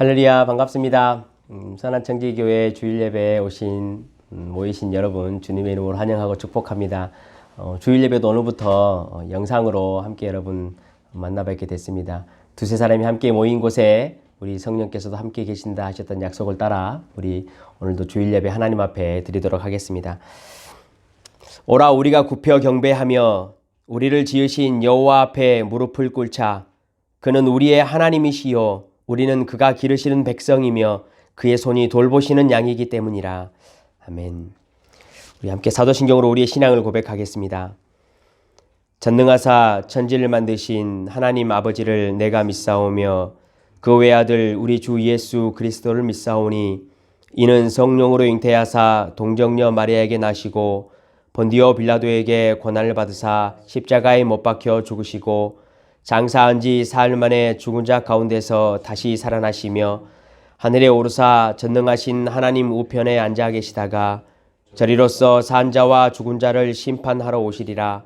할렐루야, 반갑습니다. 선한청지교회 주일 예배에 모이신 여러분 주님의 이름으로 환영하고 축복합니다. 주일 예배도 오늘부터 영상으로 함께 여러분 만나 뵙게 됐습니다. 두세 사람이 함께 모인 곳에 우리 성령께서도 함께 계신다 하셨던 약속을 따라 우리 오늘도 주일 예배 하나님 앞에 드리도록 하겠습니다. 오라 우리가 굽혀 경배하며 우리를 지으신 여호와 앞에 무릎을 꿇자. 그는 우리의 하나님이시요 우리는 그가 기르시는 백성이며 그의 손이 돌보시는 양이기 때문이라. 아멘. 우리 함께 사도신경으로 우리의 신앙을 고백하겠습니다. 전능하사 천지를 만드신 하나님 아버지를 내가 믿사오며 그 외아들 우리 주 예수 그리스도를 믿사오니 이는 성령으로 잉태하사 동정녀 마리아에게 나시고 본디오 빌라도에게 고난을 받으사 십자가에 못 박혀 죽으시고 장사한 지 사흘 만에 죽은 자 가운데서 다시 살아나시며 하늘에 오르사 전능하신 하나님 우편에 앉아 계시다가 저리로서 산 자와 죽은 자를 심판하러 오시리라.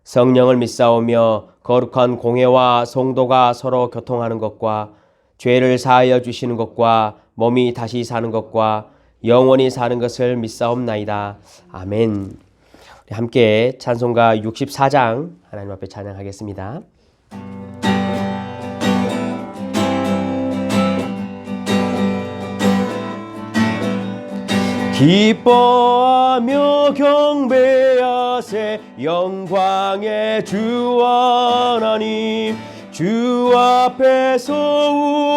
성령을 믿사오며 거룩한 공회와 성도가 서로 교통하는 것과 죄를 사하여 주시는 것과 몸이 다시 사는 것과 영원히 사는 것을 믿사옵나이다. 아멘. 함께 찬송가 64장 하나님 앞에 찬양하겠습니다. 기뻐하며 경배하세 영광의 주 하나님. 주 앞에서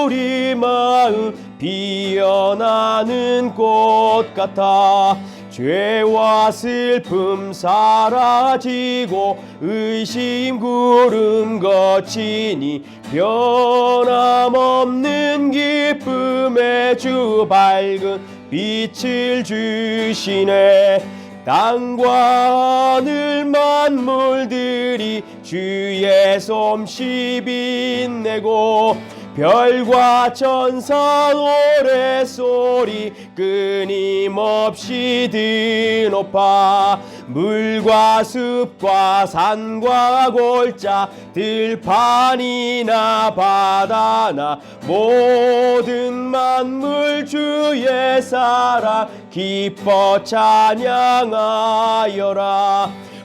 우리 마음 피어나는 꽃 같아 죄와 슬픔 사라지고 의심 구름 거치니 변함없는 기쁨의 주 밝은 빛을 주시네. 땅과 하늘 만물들이 주의 솜씨 빛내고 별과 천사 노래소리 끊임없이 드높아 물과 숲과 산과 골짜 들판이나 바다나 모든 만물 주의 사랑 기뻐 찬양하여라.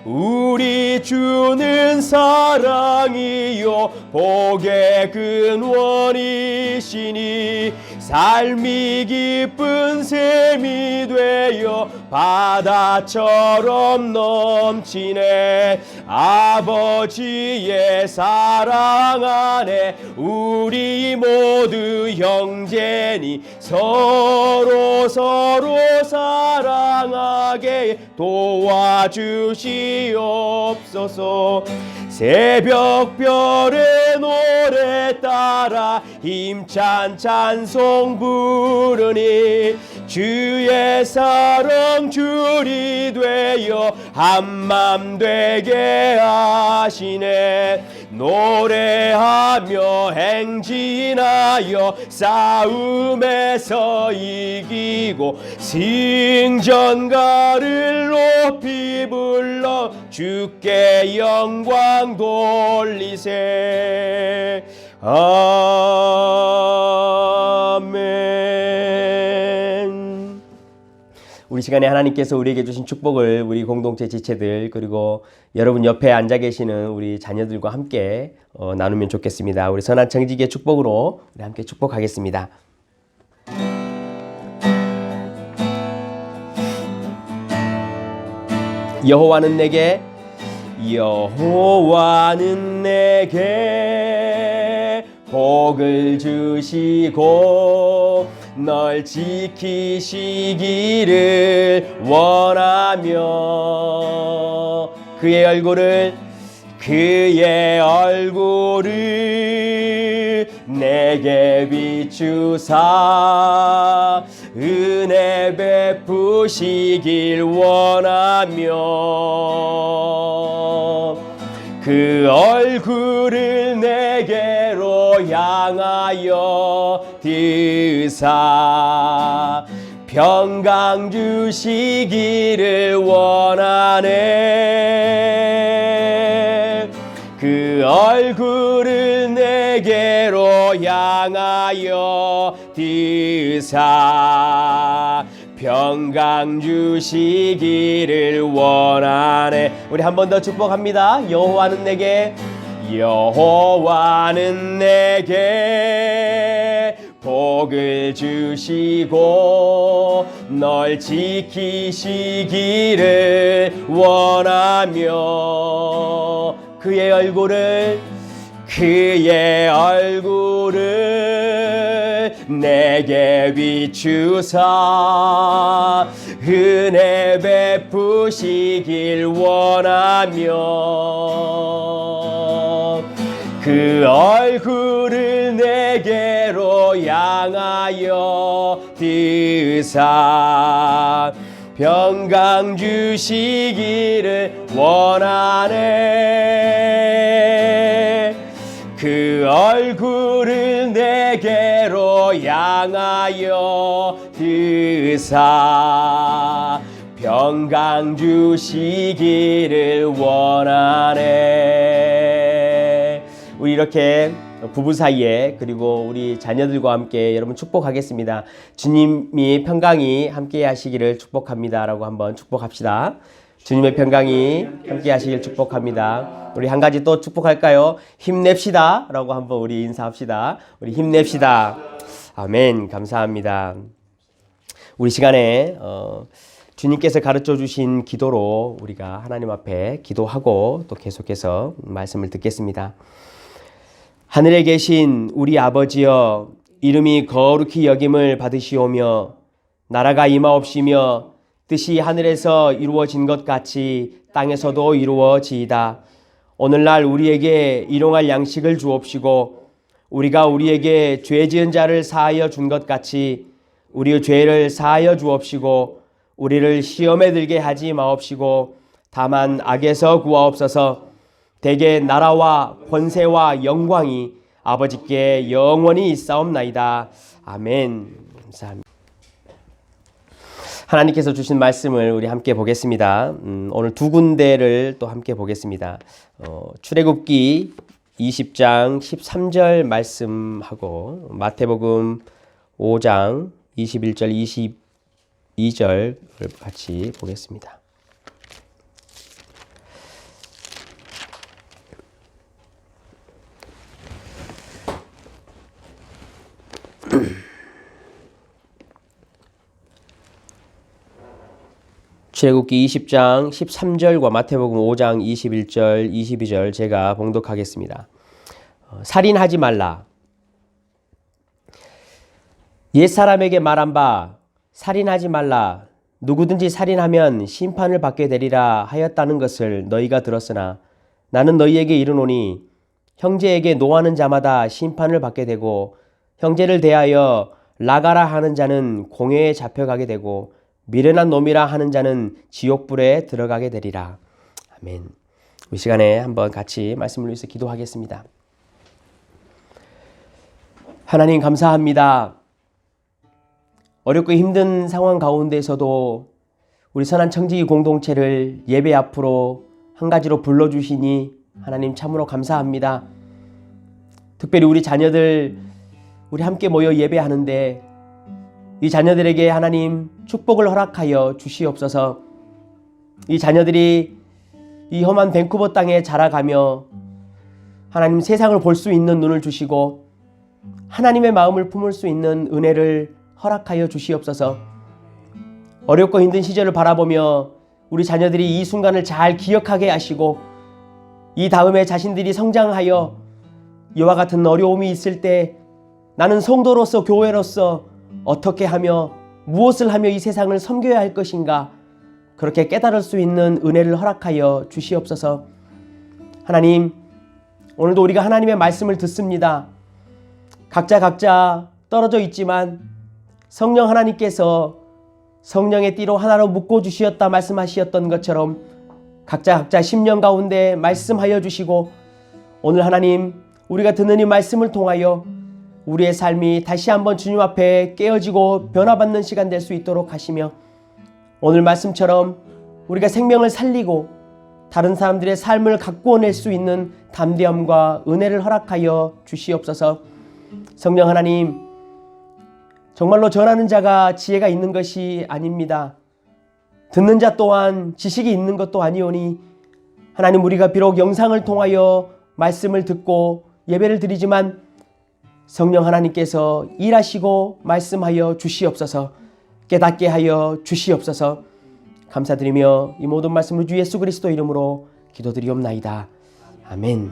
우리 주는 사랑이요 복의 근원이시니 삶이 기쁜 샘이 되어 바다처럼 넘치네. 아버지의 사랑 안에 우리 모두 형제니 서로 사랑하게 도와주시옵소서. 새벽별의 노래 따라 힘찬 찬송 부르니 주의 사랑 줄이 되어 한맘 되게 하시네. 노래하며 행진하여 싸움에서 이기고 승전가를 높이 불러 주께 영광 돌리세. 아멘. 우리 시간에 하나님께서 우리에게 주신 축복을 우리 공동체 지체들 그리고 여러분 옆에 앉아 계시는 우리 자녀들과 함께 나누면 좋겠습니다. 우리 선한 청지기의 축복으로 우리 함께 축복하겠습니다. 여호와는 내게 복을 주시고 널 지키시기를 원하며 그의 얼굴을 내게 비추사 은혜 베푸시길 원하며 그 얼굴을 내게로 향하여 드사 평강 주시기를 원하네. 그 그 얼굴을 내게로 향하여 드사 평강 주시기를 원하네. 우리 한 번 더 축복합니다. 여호와는 내게 복을 주시고 널 지키시기를 원하며 그의 얼굴을 내게 비추사 은혜 베푸시길 원하며 그 얼굴을 내게로 향하여 드사 평강 주시기를 원하네. 그 얼굴을 내게로 향하여 드사 평강 주시기를 원하네. 우리 이렇게 부부 사이에 그리고 우리 자녀들과 함께 여러분 축복하겠습니다. 주님이 평강이 함께 하시기를 축복합니다 라고 한번 축복합시다. 주님의 평강이 함께 하시길 축복합니다. 우리 한 가지 또 축복할까요? 힘냅시다 라고 한번 우리 인사합시다. 우리 힘냅시다. 아멘. 감사합니다. 우리 시간에 주님께서 가르쳐 주신 기도로 우리가 하나님 앞에 기도하고 또 계속해서 말씀을 듣겠습니다. 하늘에 계신 우리 아버지여, 이름이 거룩히 여김을 받으시오며 나라가 임하옵시며 뜻이 하늘에서 이루어진 것 같이 땅에서도 이루어지이다. 오늘날 우리에게 일용할 양식을 주옵시고 우리가 우리에게 죄 지은 자를 사하여 준 것 같이 우리의 죄를 사하여 주옵시고 우리를 시험에 들게 하지 마옵시고 다만 악에서 구하옵소서. 대개 나라와 권세와 영광이 아버지께 영원히 있사옵나이다. 아멘. 감사합니다. 하나님께서 주신 말씀을 우리 함께 보겠습니다. 오늘 두 군데를 또 함께 보겠습니다. 출애굽기 20장 13절 말씀하고 마태복음 5장 21절 22절을 같이 보겠습니다. 출애굽기 20장 13절과 마태복음 5장 21절 22절 제가 봉독하겠습니다. 살인하지 말라. 옛사람에게 말한 바 살인하지 말라. 누구든지 살인하면 심판을 받게 되리라 하였다는 것을 너희가 들었으나 나는 너희에게 이르노니 형제에게 노하는 자마다 심판을 받게 되고 형제를 대하여 나가라 하는 자는 공회에 잡혀가게 되고 미련한 놈이라 하는 자는 지옥불에 들어가게 되리라. 아멘. 이 시간에 한번 같이 말씀을 위해서 기도하겠습니다. 하나님 감사합니다. 어렵고 힘든 상황 가운데서도 우리 선한 청지기 공동체를 예배 앞으로 한 가지로 불러주시니 하나님 참으로 감사합니다. 특별히 우리 자녀들 우리 함께 모여 예배하는데 이 자녀들에게 하나님 축복을 허락하여 주시옵소서. 이 자녀들이 이 험한 밴쿠버 땅에 자라가며 하나님 세상을 볼 수 있는 눈을 주시고 하나님의 마음을 품을 수 있는 은혜를 허락하여 주시옵소서. 어렵고 힘든 시절을 바라보며 우리 자녀들이 이 순간을 잘 기억하게 하시고 이 다음에 자신들이 성장하여 이와 같은 어려움이 있을 때 나는 성도로서 교회로서 어떻게 하며 무엇을 하며 이 세상을 섬겨야 할 것인가 그렇게 깨달을 수 있는 은혜를 허락하여 주시옵소서. 하나님 오늘도 우리가 하나님의 말씀을 듣습니다. 각자 떨어져 있지만 성령 하나님께서 성령의 띠로 하나로 묶어주시었다 말씀하셨던 것처럼 각자 심령 가운데 말씀하여 주시고 오늘 하나님 우리가 듣는 이 말씀을 통하여 우리의 삶이 다시 한번 주님 앞에 깨어지고 변화받는 시간 될 수 있도록 하시며 오늘 말씀처럼 우리가 생명을 살리고 다른 사람들의 삶을 가꾸어낼 수 있는 담대함과 은혜를 허락하여 주시옵소서. 성령 하나님, 정말로 전하는 자가 지혜가 있는 것이 아닙니다. 듣는 자 또한 지식이 있는 것도 아니오니 하나님, 우리가 비록 영상을 통하여 말씀을 듣고 예배를 드리지만 성령 하나님께서 일하시고 말씀하여 주시옵소서. 깨닫게 하여 주시옵소서. 감사드리며 이 모든 말씀을 주 예수 그리스도 이름으로 기도드리옵나이다. 아멘.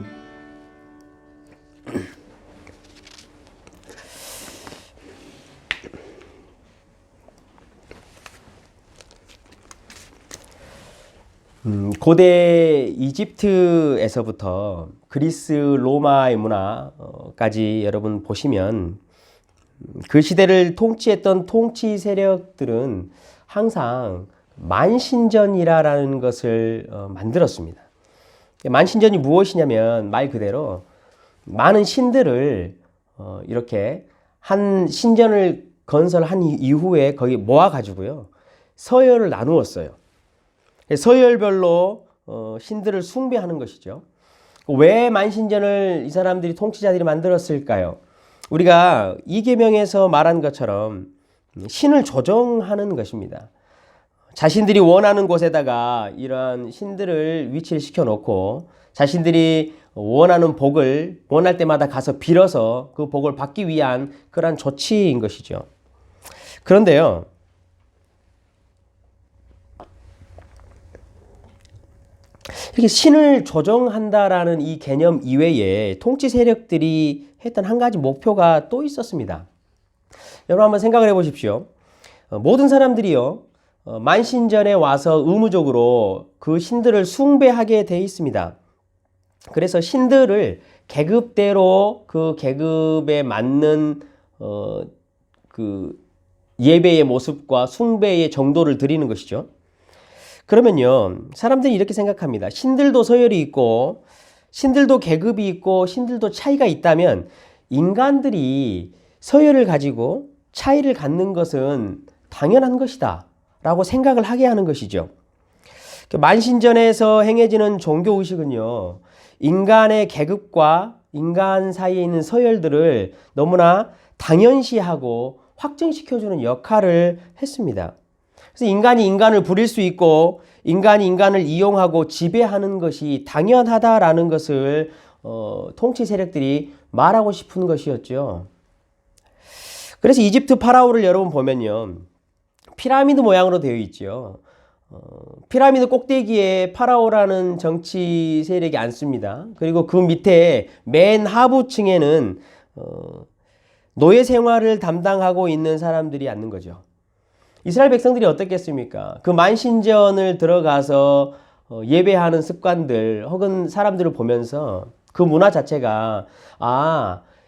고대 이집트에서부터 그리스 로마의 문화까지 여러분 보시면 그 시대를 통치했던 통치 세력들은 항상 만신전이라는 것을 만들었습니다. 만신전이 무엇이냐면 말 그대로 많은 신들을 이렇게 한 신전을 건설한 이후에 거기 모아가지고요, 서열을 나누었어요. 서열별로 신들을 숭배하는 것이죠. 왜 만신전을 이 사람들이 통치자들이 만들었을까요? 우리가 이계명에서 말한 것처럼 신을 조정하는 것입니다. 자신들이 원하는 곳에다가 이러한 신들을 위치를 시켜놓고 자신들이 원하는 복을 원할 때마다 가서 빌어서 그 복을 받기 위한 그러한 조치인 것이죠. 그런데요, 이렇게 신을 조정한다라는 이 개념 이외에 통치 세력들이 했던 한 가지 목표가 또 있었습니다. 여러분 한번 생각을 해보십시오. 모든 사람들이요, 만신전에 와서 의무적으로 그 신들을 숭배하게 돼 있습니다. 그래서 신들을 계급대로 그 계급에 맞는 그 예배의 모습과 숭배의 정도를 드리는 것이죠. 그러면요, 사람들이 이렇게 생각합니다. 신들도 서열이 있고 신들도 계급이 있고 신들도 차이가 있다면 인간들이 서열을 가지고 차이를 갖는 것은 당연한 것이다 라고 생각을 하게 하는 것이죠. 만신전에서 행해지는 종교의식은요, 인간의 계급과 인간 사이에 있는 서열들을 너무나 당연시하고 확증시켜주는 역할을 했습니다. 그래서 인간이 인간을 부릴 수 있고 인간이 인간을 이용하고 지배하는 것이 당연하다라는 것을 통치 세력들이 말하고 싶은 것이었죠. 그래서 이집트 파라오를 여러분 보면요, 피라미드 모양으로 되어 있죠. 피라미드 꼭대기에 파라오라는 정치 세력이 앉습니다. 그리고 그 밑에 맨 하부층에는 노예 생활을 담당하고 있는 사람들이 앉는 거죠. 이스라엘 백성들이 어떻겠습니까? 그 만신전을 들어가서 예배하는 습관들 혹은 사람들을 보면서 그 문화 자체가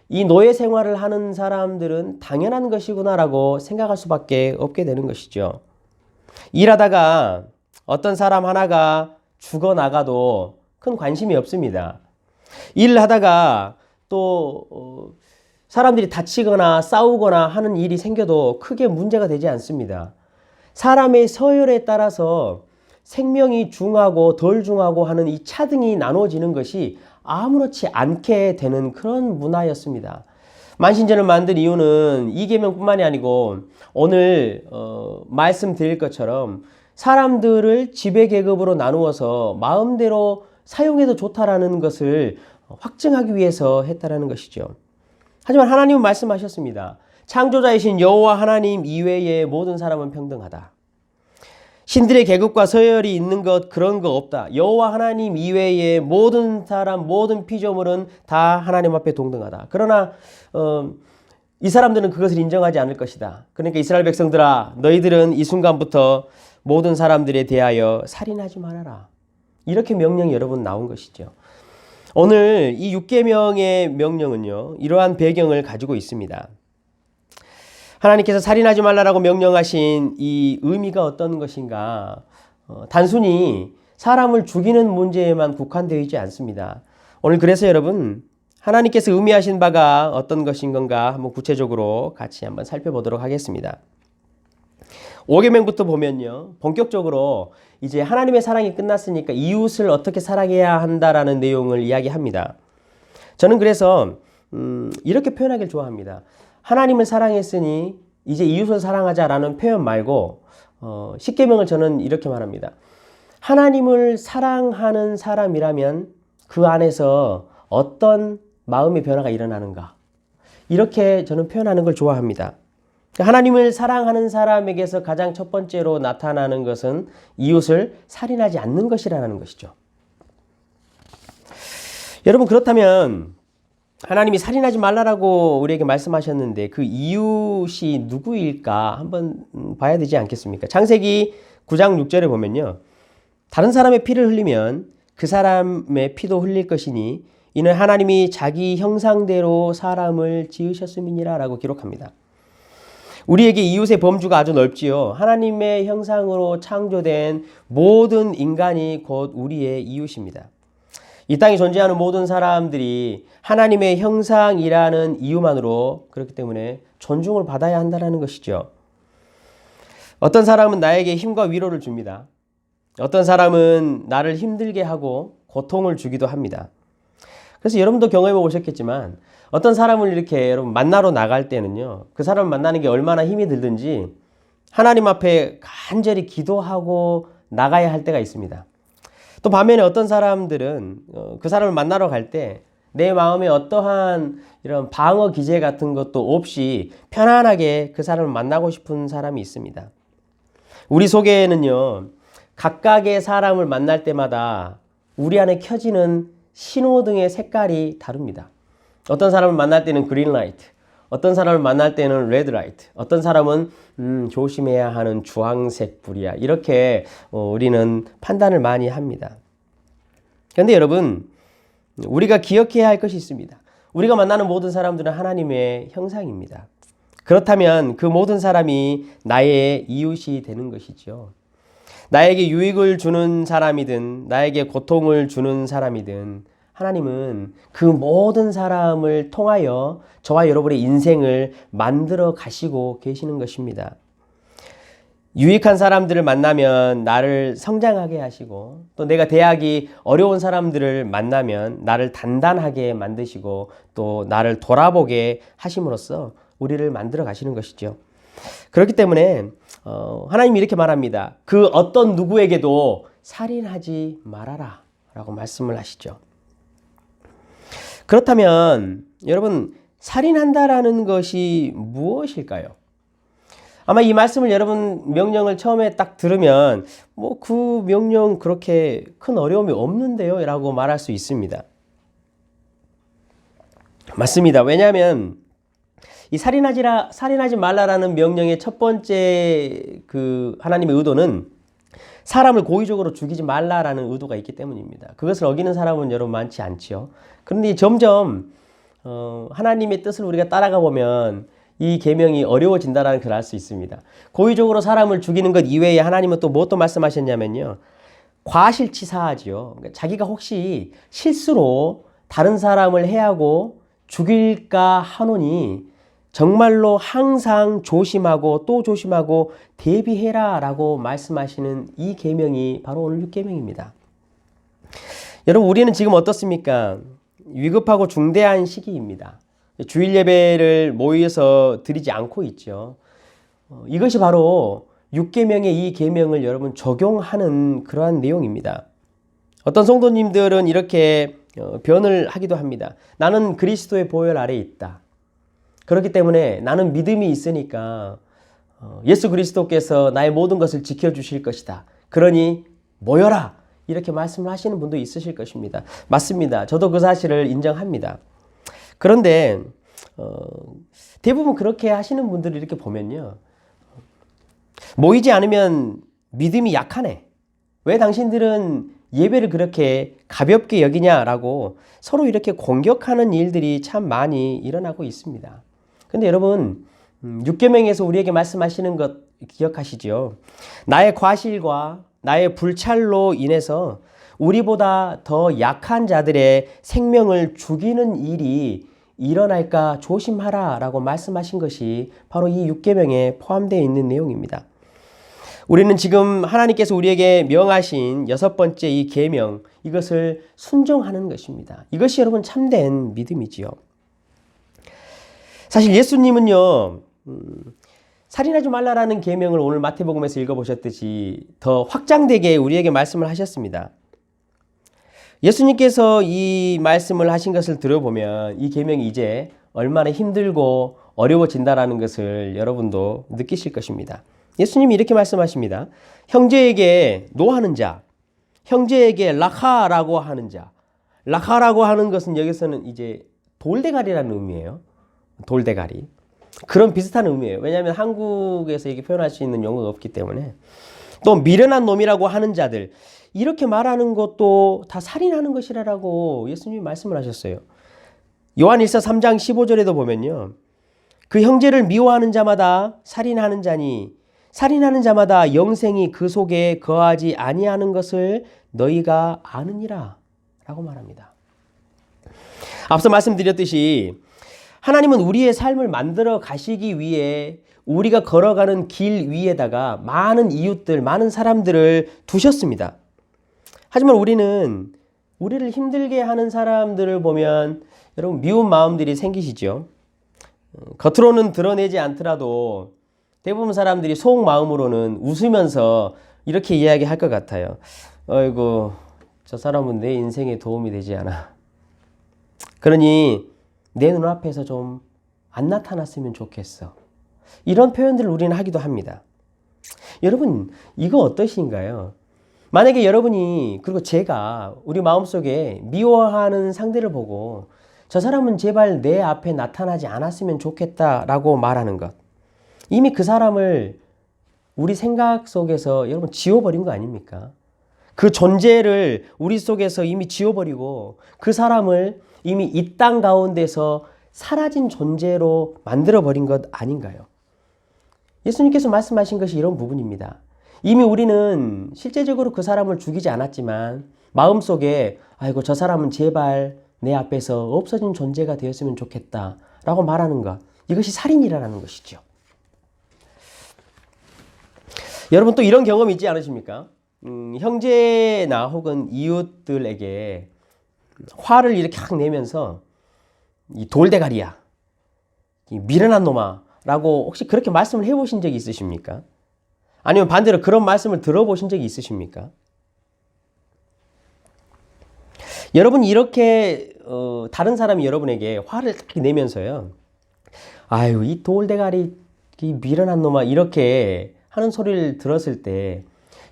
이 노예 생활을 하는 사람들은 당연한 것이구나라고 생각할 수밖에 없게 되는 것이죠. 일하다가 어떤 사람 하나가 죽어나가도 큰 관심이 없습니다. 일을 하다가 또 사람들이 다치거나 싸우거나 하는 일이 생겨도 크게 문제가 되지 않습니다. 사람의 서열에 따라서 생명이 중하고 덜 중하고 하는 이 차등이 나눠지는 것이 아무렇지 않게 되는 그런 문화였습니다. 만신전을 만든 이유는 이계명뿐만이 아니고 오늘 말씀드릴 것처럼 사람들을 지배계급으로 나누어서 마음대로 사용해도 좋다라는 것을 확증하기 위해서 했다라는 것이죠. 하지만 하나님은 말씀하셨습니다. 창조자이신 여호와 하나님 이외의 모든 사람은 평등하다. 신들의 계급과 서열이 있는 것 그런 거 없다. 여호와 하나님 이외의 모든 사람, 모든 피조물은 다 하나님 앞에 동등하다. 그러나 이 사람들은 그것을 인정하지 않을 것이다. 그러니까 이스라엘 백성들아, 너희들은 이 순간부터 모든 사람들에 대하여 살인하지 말아라. 이렇게 명령이 여러분 나온 것이죠. 오늘 이 6계명의 명령은요, 이러한 배경을 가지고 있습니다. 하나님께서 살인하지 말라라고 명령하신 이 의미가 어떤 것인가? 단순히 사람을 죽이는 문제에만 국한되어 있지 않습니다. 오늘 그래서 여러분, 하나님께서 의미하신 바가 어떤 것인 건가 한번 구체적으로 같이 한번 살펴보도록 하겠습니다. 5계명부터 보면요, 본격적으로 이제 하나님의 사랑이 끝났으니까 이웃을 어떻게 사랑해야 한다라는 내용을 이야기합니다. 저는 그래서 이렇게 표현하기를 좋아합니다. 하나님을 사랑했으니 이제 이웃을 사랑하자라는 표현 말고 10계명을 저는 이렇게 말합니다. 하나님을 사랑하는 사람이라면 그 안에서 어떤 마음의 변화가 일어나는가, 이렇게 저는 표현하는 걸 좋아합니다. 하나님을 사랑하는 사람에게서 가장 첫 번째로 나타나는 것은 이웃을 살인하지 않는 것이라는 것이죠. 여러분, 그렇다면 하나님이 살인하지 말라라고 우리에게 말씀하셨는데 그 이웃이 누구일까 한번 봐야 되지 않겠습니까? 창세기 9장 6절에 보면요, 다른 사람의 피를 흘리면 그 사람의 피도 흘릴 것이니 이는 하나님이 자기 형상대로 사람을 지으셨음이니라 라고 기록합니다. 우리에게 이웃의 범주가 아주 넓지요. 하나님의 형상으로 창조된 모든 인간이 곧 우리의 이웃입니다. 이 땅에 존재하는 모든 사람들이 하나님의 형상이라는 이유만으로 그렇기 때문에 존중을 받아야 한다는 것이죠. 어떤 사람은 나에게 힘과 위로를 줍니다. 어떤 사람은 나를 힘들게 하고 고통을 주기도 합니다. 그래서 여러분도 경험해 보셨겠지만 어떤 사람을 이렇게 여러분 만나러 나갈 때는요, 그 사람을 만나는 게 얼마나 힘이 들든지 하나님 앞에 간절히 기도하고 나가야 할 때가 있습니다. 또 반면에 어떤 사람들은 그 사람을 만나러 갈 때 내 마음에 어떠한 이런 방어 기제 같은 것도 없이 편안하게 그 사람을 만나고 싶은 사람이 있습니다. 우리 속에는요, 각각의 사람을 만날 때마다 우리 안에 켜지는 신호등의 색깔이 다릅니다. 어떤 사람을 만날 때는 그린 라이트, 어떤 사람을 만날 때는 레드 라이트, 어떤 사람은 조심해야 하는 주황색 불이야, 이렇게 우리는 판단을 많이 합니다. 그런데 여러분, 우리가 기억해야 할 것이 있습니다. 우리가 만나는 모든 사람들은 하나님의 형상입니다. 그렇다면 그 모든 사람이 나의 이웃이 되는 것이죠. 나에게 유익을 주는 사람이든 나에게 고통을 주는 사람이든 하나님은 그 모든 사람을 통하여 저와 여러분의 인생을 만들어 가시고 계시는 것입니다. 유익한 사람들을 만나면 나를 성장하게 하시고, 또 내가 대하기 어려운 사람들을 만나면 나를 단단하게 만드시고 또 나를 돌아보게 하심으로써 우리를 만들어 가시는 것이죠. 그렇기 때문에 하나님이 이렇게 말합니다. 그 어떤 누구에게도 살인하지 말아라 라고 말씀을 하시죠. 그렇다면 여러분, 살인한다라는 것이 무엇일까요? 아마 이 말씀을 여러분 명령을 처음에 딱 들으면 뭐 그 명령 그렇게 큰 어려움이 없는데요 라고 말할 수 있습니다. 맞습니다. 왜냐하면 이 살인하지 말라라는 명령의 첫 번째 그 하나님의 의도는 사람을 고의적으로 죽이지 말라라는 의도가 있기 때문입니다. 그것을 어기는 사람은 여러분 많지 않지요. 그런데 점점 하나님의 뜻을 우리가 따라가 보면 이 계명이 어려워진다는 걸 알 수 있습니다. 고의적으로 사람을 죽이는 것 이외에 하나님은 또 무엇도 말씀하셨냐면요, 과실치사하지요. 그러니까 자기가 혹시 실수로 다른 사람을 해하고 죽일까 하노니 정말로 항상 조심하고 또 조심하고 대비해라 라고 말씀하시는 이 계명이 바로 오늘 6계명입니다. 여러분, 우리는 지금 어떻습니까? 위급하고 중대한 시기입니다. 주일 예배를 모여서 드리지 않고 있죠. 이것이 바로 6계명의 이 계명을 여러분 적용하는 그러한 내용입니다. 어떤 성도님들은 이렇게 변을 하기도 합니다. 나는 그리스도의 보혈 아래에 있다. 그렇기 때문에 나는 믿음이 있으니까 예수 그리스도께서 나의 모든 것을 지켜주실 것이다. 그러니 모여라. 이렇게 말씀을 하시는 분도 있으실 것입니다. 맞습니다. 저도 그 사실을 인정합니다. 그런데 대부분 그렇게 하시는 분들을 이렇게 보면요, 모이지 않으면 믿음이 약하네, 왜 당신들은 예배를 그렇게 가볍게 여기냐라고 서로 이렇게 공격하는 일들이 참 많이 일어나고 있습니다. 근데 여러분, 6계명에서 우리에게 말씀하시는 것 기억하시죠? 나의 과실과 나의 불찰로 인해서 우리보다 더 약한 자들의 생명을 죽이는 일이 일어날까 조심하라 라고 말씀하신 것이 바로 이 6계명에 포함되어 있는 내용입니다. 우리는 지금 하나님께서 우리에게 명하신 6번째 이 계명, 이것을 순종하는 것입니다. 이것이 여러분 참된 믿음이지요. 사실 예수님은요, 살인하지 말라라는 계명을 오늘 마태복음에서 읽어보셨듯이 더 확장되게 우리에게 말씀을 하셨습니다. 예수님께서 이 말씀을 하신 것을 들어보면 이 계명이 이제 얼마나 힘들고 어려워진다라는 것을 여러분도 느끼실 것입니다. 예수님이 이렇게 말씀하십니다. 형제에게 노하는 자, 형제에게 라카라고 하는 자. 라카라고 하는 것은 여기서는 이제 돌대가리라는 의미예요. 돌대가리. 그런 비슷한 의미예요. 왜냐하면 한국에서 이렇게 표현할 수 있는 용어가 없기 때문에. 또 미련한 놈이라고 하는 자들. 이렇게 말하는 것도 다 살인하는 것이라고 예수님이 말씀을 하셨어요. 요한 1서 3장 15절에도 보면요. 그 형제를 미워하는 자마다 살인하는 자니 살인하는 자마다 영생이 그 속에 거하지 아니하는 것을 너희가 아느니라 라고 말합니다. 앞서 말씀드렸듯이 하나님은 우리의 삶을 만들어 가시기 위해 우리가 걸어가는 길 위에다가 많은 이웃들, 많은 사람들을 두셨습니다. 하지만 우리는 우리를 힘들게 하는 사람들을 보면 여러분 미운 마음들이 생기시죠. 겉으로는 드러내지 않더라도 대부분 사람들이 속마음으로는 웃으면서 이렇게 이야기할 것 같아요. 어이구, 저 사람은 내 인생에 도움이 되지 않아. 그러니 내 눈앞에서 좀 안 나타났으면 좋겠어. 이런 표현들을 우리는 하기도 합니다. 여러분, 이거 어떠신가요? 만약에 여러분이 그리고 제가 우리 마음속에 미워하는 상대를 보고 저 사람은 제발 내 앞에 나타나지 않았으면 좋겠다라고 말하는 것. 이미 그 사람을 우리 생각 속에서 여러분 지워버린 거 아닙니까? 그 존재를 우리 속에서 이미 지워버리고 그 사람을 이미 이 땅 가운데서 사라진 존재로 만들어버린 것 아닌가요? 예수님께서 말씀하신 것이 이런 부분입니다. 이미 우리는 실제적으로 그 사람을 죽이지 않았지만 마음속에 아이고 저 사람은 제발 내 앞에서 없어진 존재가 되었으면 좋겠다 라고 말하는 것. 이것이 살인이라는 것이죠. 여러분 또 이런 경험 있지 않으십니까? 형제나 혹은 이웃들에게 화를 이렇게 확 내면서 이 돌대가리야, 이 미련한 놈아 라고 혹시 그렇게 말씀을 해보신 적이 있으십니까? 아니면 반대로 그런 말씀을 들어보신 적이 있으십니까? 여러분 이렇게 다른 사람이 여러분에게 화를 딱 내면서요. 아유 이 돌대가리 이 미련한 놈아 이렇게 하는 소리를 들었을 때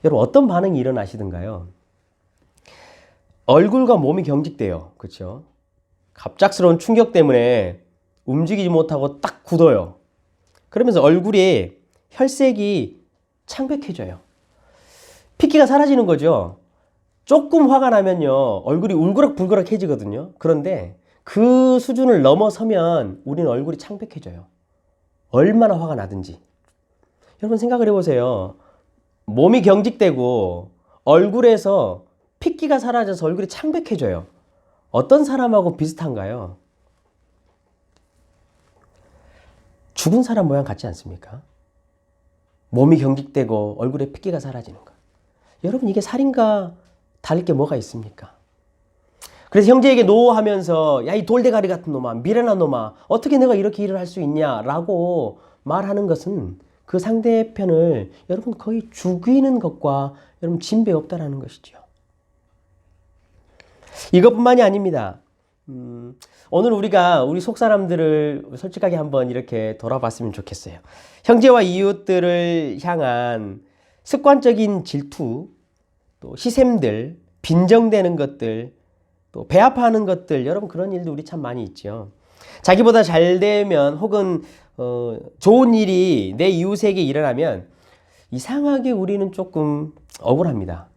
여러분 어떤 반응이 일어나시던가요? 얼굴과 몸이 경직돼요. 그렇죠? 갑작스러운 충격 때문에 움직이지 못하고 딱 굳어요. 그러면서 얼굴에 혈색이 창백해져요. 핏기가 사라지는 거죠. 조금 화가 나면요 얼굴이 울그락불그락해지거든요. 그런데 그 수준을 넘어서면 우리는 얼굴이 창백해져요. 얼마나 화가 나든지. 여러분 생각을 해보세요. 몸이 경직되고 얼굴에서 핏기가 사라져서 얼굴이 창백해져요. 어떤 사람하고 비슷한가요? 죽은 사람 모양 같지 않습니까? 몸이 경직되고 얼굴에 핏기가 사라지는 것. 여러분 이게 살인과 다를 게 뭐가 있습니까? 그래서 형제에게 노하면서 야 이 돌대가리 같은 놈아 미련한 놈아 어떻게 내가 이렇게 일을 할 수 있냐라고 말하는 것은 그 상대편을 여러분 거의 죽이는 것과 여러분 진배 없다라는 것이죠. 이것뿐만이 아닙니다. 오늘 우리가 우리 속 사람들을 솔직하게 한번 이렇게 돌아봤으면 좋겠어요. 형제와 이웃들을 향한 습관적인 질투, 또 시샘들, 빈정대는 것들, 또 배아파하는 것들, 여러분 그런 일도 우리 참 많이 있죠. 자기보다 잘 되면 혹은 좋은 일이 내 이웃에게 일어나면 이상하게 우리는 조금 억울합니다.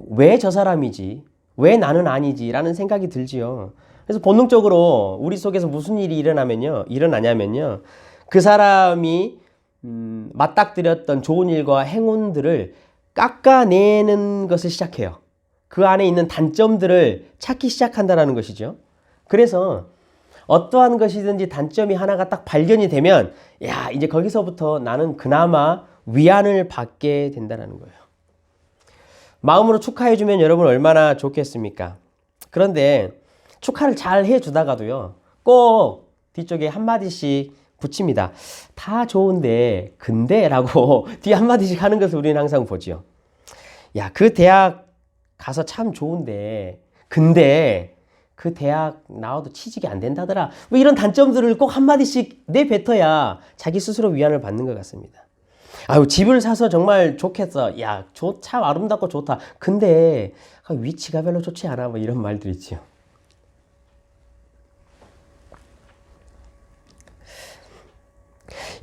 왜 저 사람이지? 왜 나는 아니지? 라는 생각이 들지요. 그래서 본능적으로 우리 속에서 무슨 일이 일어나냐면요. 그 사람이 맞닥뜨렸던 좋은 일과 행운들을 깎아내는 것을 시작해요. 그 안에 있는 단점들을 찾기 시작한다는 것이죠. 그래서 어떠한 것이든지 단점이 하나가 딱 발견이 되면 야 이제 거기서부터 나는 그나마 위안을 받게 된다는 거예요. 마음으로 축하해주면 여러분 얼마나 좋겠습니까? 그런데 축하를 잘 해주다가도요, 꼭 뒤쪽에 한마디씩 붙입니다. 다 좋은데, 근데 라고 뒤에 한마디씩 하는 것을 우리는 항상 보죠. 야, 그 대학 가서 참 좋은데, 근데 그 대학 나와도 취직이 안 된다더라. 뭐 이런 단점들을 꼭 한마디씩 내뱉어야 자기 스스로 위안을 받는 것 같습니다. 아유, 집을 사서 정말 좋겠어. 야, 참 아름답고 좋다. 근데 위치가 별로 좋지 않아. 뭐 이런 말들 있죠.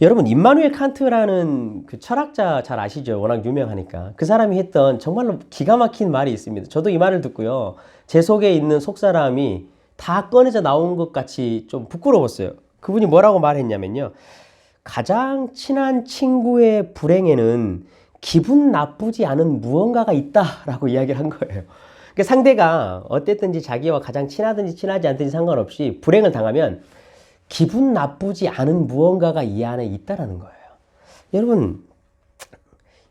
여러분, 임마누엘 칸트라는 그 철학자 잘 아시죠? 워낙 유명하니까. 그 사람이 했던 정말로 기가 막힌 말이 있습니다. 저도 이 말을 듣고요, 제 속에 있는 속사람이 다 꺼내져 나온 것 같이 좀 부끄러웠어요. 그분이 뭐라고 말했냐면요, 가장 친한 친구의 불행에는 기분 나쁘지 않은 무언가가 있다라고 이야기를 한 거예요. 그러니까 상대가 어땠든지 자기와 가장 친하든지 친하지 않든지 상관없이 불행을 당하면 기분 나쁘지 않은 무언가가 이 안에 있다라는 거예요. 여러분,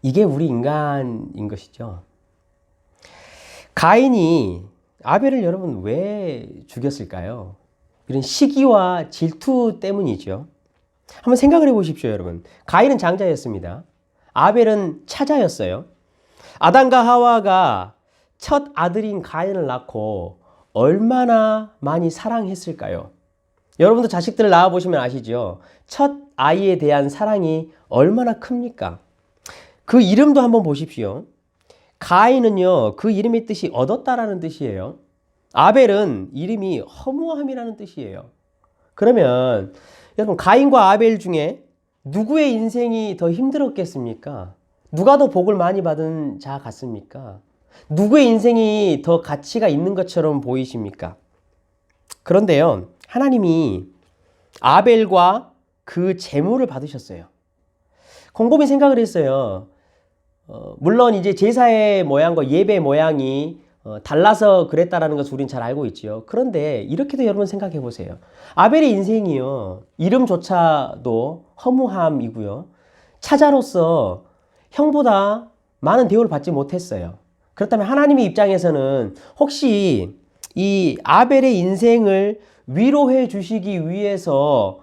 이게 우리 인간인 것이죠. 가인이 아벨을 여러분 왜 죽였을까요? 이런 시기와 질투 때문이죠. 한번 생각을 해보십시오, 여러분. 가인은 장자였습니다. 아벨은 차자였어요. 아담과 하와가 첫 아들인 가인을 낳고 얼마나 많이 사랑했을까요? 여러분도 자식들을 낳아보시면 아시죠? 첫 아이에 대한 사랑이 얼마나 큽니까? 그 이름도 한번 보십시오. 가인은요, 그 이름의 뜻이 얻었다라는 뜻이에요. 아벨은 이름이 허무함이라는 뜻이에요. 그러면 여러분, 가인과 아벨 중에 누구의 인생이 더 힘들었겠습니까? 누가 더 복을 많이 받은 자 같습니까? 누구의 인생이 더 가치가 있는 것처럼 보이십니까? 그런데요, 하나님이 아벨과 그 제물을 받으셨어요. 곰곰이 생각을 했어요. 물론 이제 제사의 모양과 예배 모양이 달라서 그랬다라는 것을 우리는 잘 알고 있죠. 그런데 이렇게도 여러분 생각해 보세요. 아벨의 인생이요, 이름조차도 허무함이고요, 차자로서 형보다 많은 대우를 받지 못했어요. 그렇다면 하나님의 입장에서는 혹시 이 아벨의 인생을 위로해 주시기 위해서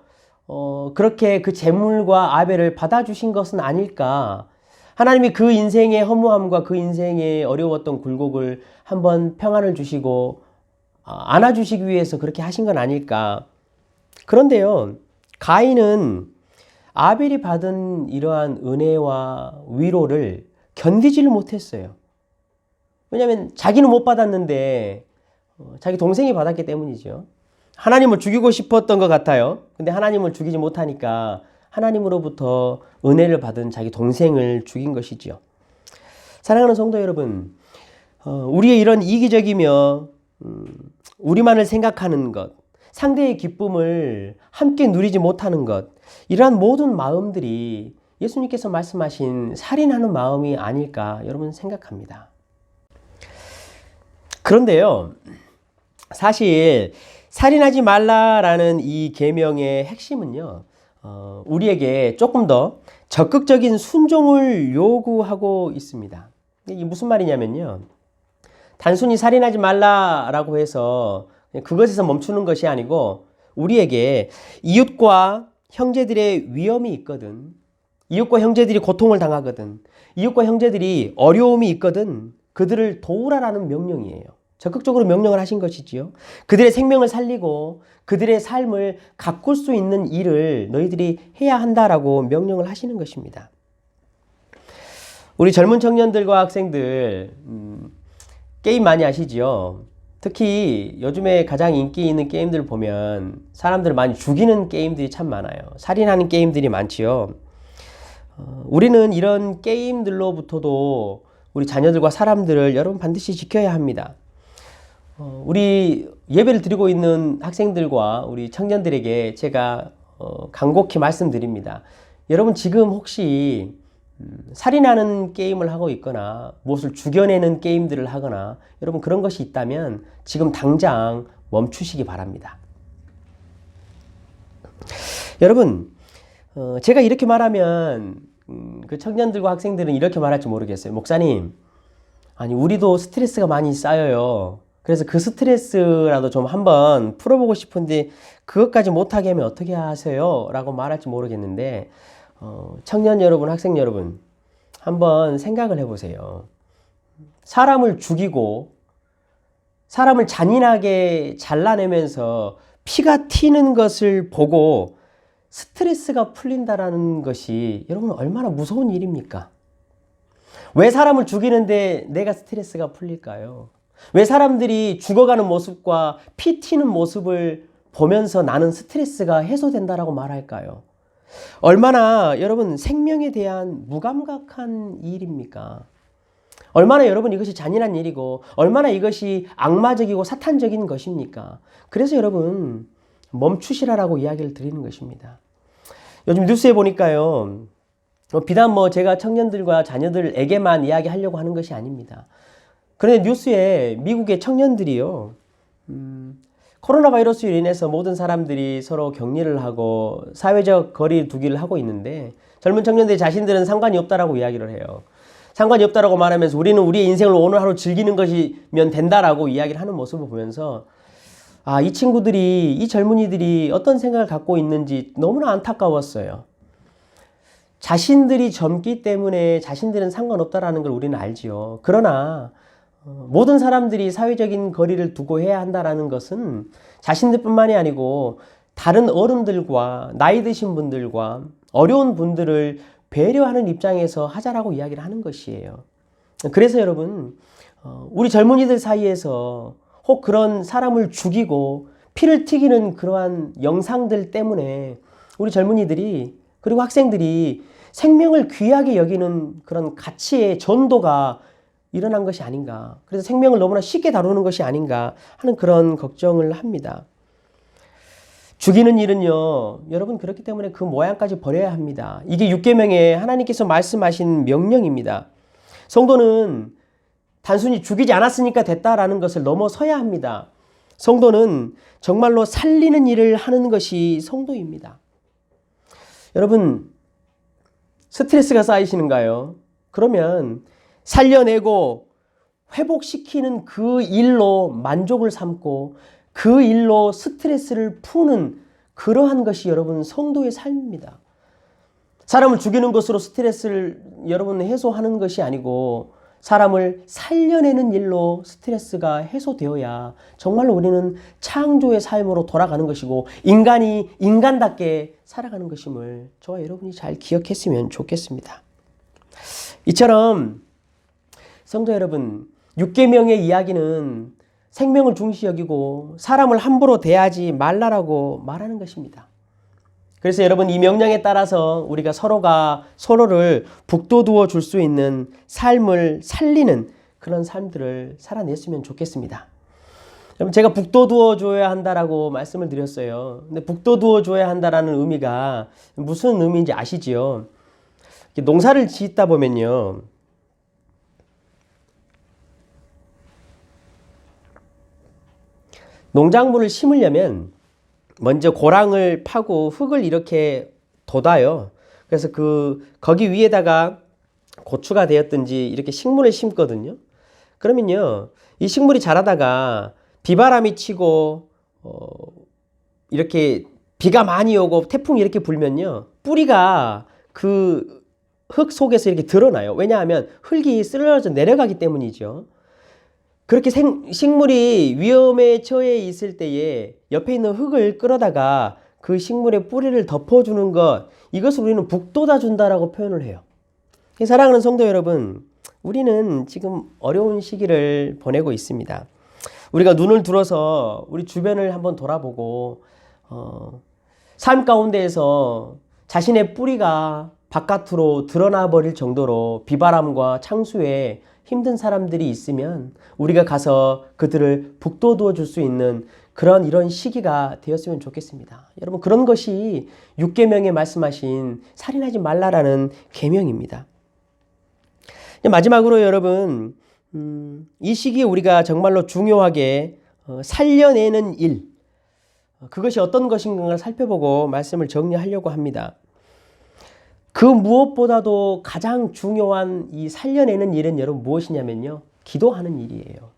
그렇게 그 제물과 아벨을 받아주신 것은 아닐까? 하나님이 그 인생의 허무함과 그 인생의 어려웠던 굴곡을 한번 평안을 주시고 안아주시기 위해서 그렇게 하신 건 아닐까? 그런데요, 가인은 아벨이 받은 이러한 은혜와 위로를 견디지를 못했어요. 왜냐하면 자기는 못 받았는데 자기 동생이 받았기 때문이죠. 하나님을 죽이고 싶었던 것 같아요. 근데 하나님을 죽이지 못하니까 하나님으로부터 은혜를 받은 자기 동생을 죽인 것이지요. 사랑하는 성도 여러분, 우리의 이런 이기적이며 우리만을 생각하는 것, 상대의 기쁨을 함께 누리지 못하는 것, 이러한 모든 마음들이 예수님께서 말씀하신 살인하는 마음이 아닐까 여러분 생각합니다. 그런데요, 사실 살인하지 말라라는 이 계명의 핵심은요, 우리에게 조금 더 적극적인 순종을 요구하고 있습니다. 이게 무슨 말이냐면요, 단순히 살인하지 말라라고 해서 그것에서 멈추는 것이 아니고 우리에게 이웃과 형제들의 위험이 있거든, 이웃과 형제들이 고통을 당하거든, 이웃과 형제들이 어려움이 있거든 그들을 도우라라는 명령이에요. 적극적으로 명령을 하신 것이지요. 그들의 생명을 살리고 그들의 삶을 가꿀 수 있는 일을 너희들이 해야 한다라고 명령을 하시는 것입니다. 우리 젊은 청년들과 학생들 게임 많이 하시지요. 특히 요즘에 가장 인기 있는 게임들 보면 사람들을 많이 죽이는 게임들이 참 많아요. 살인하는 게임들이 많지요. 우리는 이런 게임들로부터도 우리 자녀들과 사람들을 여러분 반드시 지켜야 합니다. 우리 예배를 드리고 있는 학생들과 우리 청년들에게 제가 간곡히 말씀드립니다. 여러분, 지금 혹시 살인하는 게임을 하고 있거나 무엇을 죽여내는 게임들을 하거나 여러분 그런 것이 있다면 지금 당장 멈추시기 바랍니다. 여러분, 제가 이렇게 말하면 그 청년들과 학생들은 이렇게 말할지 모르겠어요. 목사님, 아니 우리도 스트레스가 많이 쌓여요. 그래서 그 스트레스라도 좀 한번 풀어보고 싶은데 그것까지 못하게 하면 어떻게 하세요? 라고 말할지 모르겠는데 청년 여러분, 학생 여러분 한번 생각을 해보세요. 사람을 죽이고 사람을 잔인하게 잘라내면서 피가 튀는 것을 보고 스트레스가 풀린다라는 것이 여러분 얼마나 무서운 일입니까? 왜 사람을 죽이는데 내가 스트레스가 풀릴까요? 왜 사람들이 죽어가는 모습과 피 튀는 모습을 보면서 나는 스트레스가 해소된다라고 말할까요? 얼마나 여러분 생명에 대한 무감각한 일입니까? 얼마나 여러분 이것이 잔인한 일이고 얼마나 이것이 악마적이고 사탄적인 것입니까? 그래서 여러분 멈추시라라고 이야기를 드리는 것입니다. 요즘 뉴스에 보니까요. 비단 제가 청년들과 자녀들에게만 이야기하려고 하는 것이 아닙니다. 그런데 뉴스에 미국의 청년들이요. 코로나 바이러스로 인해서 모든 사람들이 서로 격리를 하고 사회적 거리 두기를 하고 있는데 젊은 청년들 자신들은 상관이 없다라고 이야기를 해요. 상관이 없다라고 말하면서 우리는 우리의 인생을 오늘 하루 즐기는 것이면 된다라고 이야기를 하는 모습을 보면서 이 친구들이, 이 젊은이들이 어떤 생각을 갖고 있는지 너무나 안타까웠어요. 자신들이 젊기 때문에 자신들은 상관없다라는 걸 우리는 알지요. 그러나 모든 사람들이 사회적인 거리를 두고 해야 한다라는 것은 자신들뿐만이 아니고 다른 어른들과 나이 드신 분들과 어려운 분들을 배려하는 입장에서 하자라고 이야기를 하는 것이에요. 그래서 여러분, 우리 젊은이들 사이에서 혹 그런 사람을 죽이고 피를 튀기는 그러한 영상들 때문에 우리 젊은이들이 그리고 학생들이 생명을 귀하게 여기는 그런 가치의 전도가 일어난 것이 아닌가. 그래서 생명을 너무나 쉽게 다루는 것이 아닌가 하는 그런 걱정을 합니다. 죽이는 일은요, 여러분 그렇기 때문에 그 모양까지 버려야 합니다. 이게 율계명에 하나님께서 말씀하신 명령입니다. 성도는 단순히 죽이지 않았으니까 됐다라는 것을 넘어서야 합니다. 성도는 정말로 살리는 일을 하는 것이 성도입니다. 여러분, 스트레스가 쌓이시는가요? 그러면 살려내고 회복시키는 그 일로 만족을 삼고 그 일로 스트레스를 푸는 그러한 것이 여러분 성도의 삶입니다. 사람을 죽이는 것으로 스트레스를 여러분 해소하는 것이 아니고 사람을 살려내는 일로 스트레스가 해소되어야 정말로 우리는 창조의 삶으로 돌아가는 것이고 인간이 인간답게 살아가는 것임을 저와 여러분이 잘 기억했으면 좋겠습니다. 이처럼 성도 여러분, 율계명의 이야기는 생명을 중시 여기고 사람을 함부로 대하지 말라라고 말하는 것입니다. 그래서 여러분 이 명령에 따라서 우리가 서로가 서로를 북돋워 줄 수 있는 삶을 살리는 그런 삶들을 살아냈으면 좋겠습니다. 여러분 제가 북돋워 줘야 한다라고 말씀을 드렸어요. 근데 북돋워 줘야 한다라는 의미가 무슨 의미인지 아시지요? 농사를 짓다 보면요. 농작물을 심으려면 먼저 고랑을 파고 흙을 이렇게 돋아요. 그래서 거기 위에다가 고추가 되었든지 이렇게 식물을 심거든요. 그러면요, 이 식물이 자라다가 비바람이 치고 이렇게 비가 많이 오고 태풍이 이렇게 불면요, 뿌리가 그 흙 속에서 이렇게 드러나요. 왜냐하면 흙이 쓰러져 내려가기 때문이죠. 그렇게 식물이 위험에 처해 있을 때에 옆에 있는 흙을 끌어다가 그 식물의 뿌리를 덮어주는 것, 이것을 우리는 북돋아 준다라고 표현을 해요. 사랑하는 성도 여러분, 우리는 지금 어려운 시기를 보내고 있습니다. 우리가 눈을 들어서 우리 주변을 한번 돌아보고 삶 가운데에서 자신의 뿌리가 바깥으로 드러나 버릴 정도로 비바람과 창수에 힘든 사람들이 있으면 우리가 가서 그들을 북돋워 줄 수 있는 이런 시기가 되었으면 좋겠습니다. 여러분, 그런 것이 율계명에 말씀하신 살인하지 말라라는 계명입니다. 마지막으로 여러분, 이 시기에 우리가 정말로 중요하게 살려내는 일, 그것이 어떤 것인가를 살펴보고 말씀을 정리하려고 합니다. 그 무엇보다도 가장 중요한 이 살려내는 일은 여러분 무엇이냐면요. 기도하는 일이에요.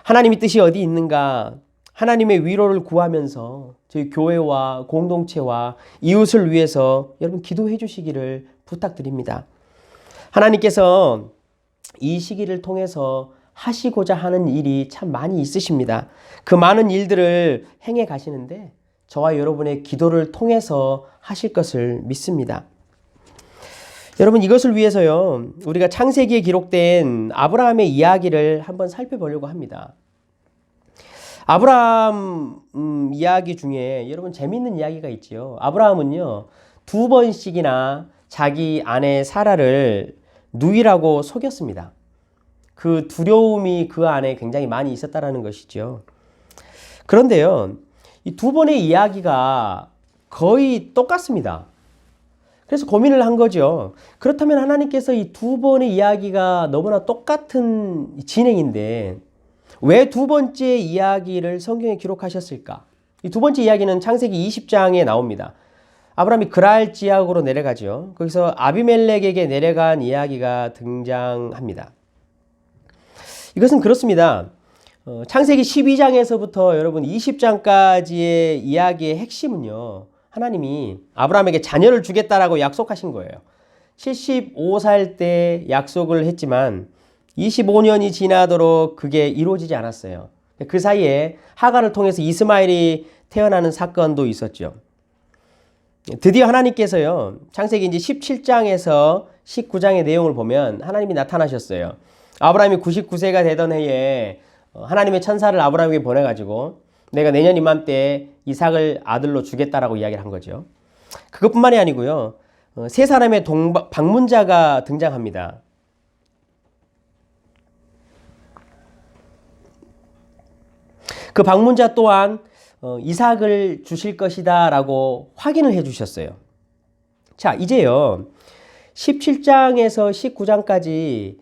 하나님의 뜻이 어디 있는가? 하나님의 위로를 구하면서 저희 교회와 공동체와 이웃을 위해서 여러분 기도해 주시기를 부탁드립니다. 하나님께서 이 시기를 통해서 하시고자 하는 일이 참 많이 있으십니다. 그 많은 일들을 행해 가시는데 저와 여러분의 기도를 통해서 하실 것을 믿습니다. 여러분 이것을 위해서요. 우리가 창세기에 기록된 아브라함의 이야기를 한번 살펴보려고 합니다. 아브라함 이야기 중에 여러분 재밌는 이야기가 있지요. 아브라함은요. 2번씩이나 자기 아내 사라를 누이라고 속였습니다. 그 두려움이 그 안에 굉장히 많이 있었다라는 것이죠. 그런데요. 이 2번의 이야기가 거의 똑같습니다. 그래서 고민을 한 거죠. 그렇다면 하나님께서 이 2번의 이야기가 너무나 똑같은 진행인데 왜 2번째 이야기를 성경에 기록하셨을까? 이 2번째 이야기는 창세기 20장에 나옵니다. 아브라함이 그랄 지역으로 내려가죠. 거기서 아비멜렉에게 내려간 이야기가 등장합니다. 이것은 그렇습니다. 창세기 12장에서부터 여러분 20장까지의 이야기의 핵심은요. 하나님이 아브라함에게 자녀를 주겠다라고 약속하신 거예요. 75살 때 약속을 했지만 25년이 지나도록 그게 이루어지지 않았어요. 그 사이에 하갈을 통해서 이스마엘이 태어나는 사건도 있었죠. 드디어 하나님께서요. 창세기 이제 17장에서 19장의 내용을 보면 하나님이 나타나셨어요. 아브라함이 99세가 되던 해에 하나님의 천사를 아브라함에게 보내가지고 내가 내년 이맘때 이삭을 아들로 주겠다라고 이야기를 한 거죠. 그것뿐만이 아니고요. 세 사람의 방문자가 등장합니다. 그 방문자 또한 이삭을 주실 것이다 라고 확인을 해 주셨어요. 자, 이제요. 17장에서 19장까지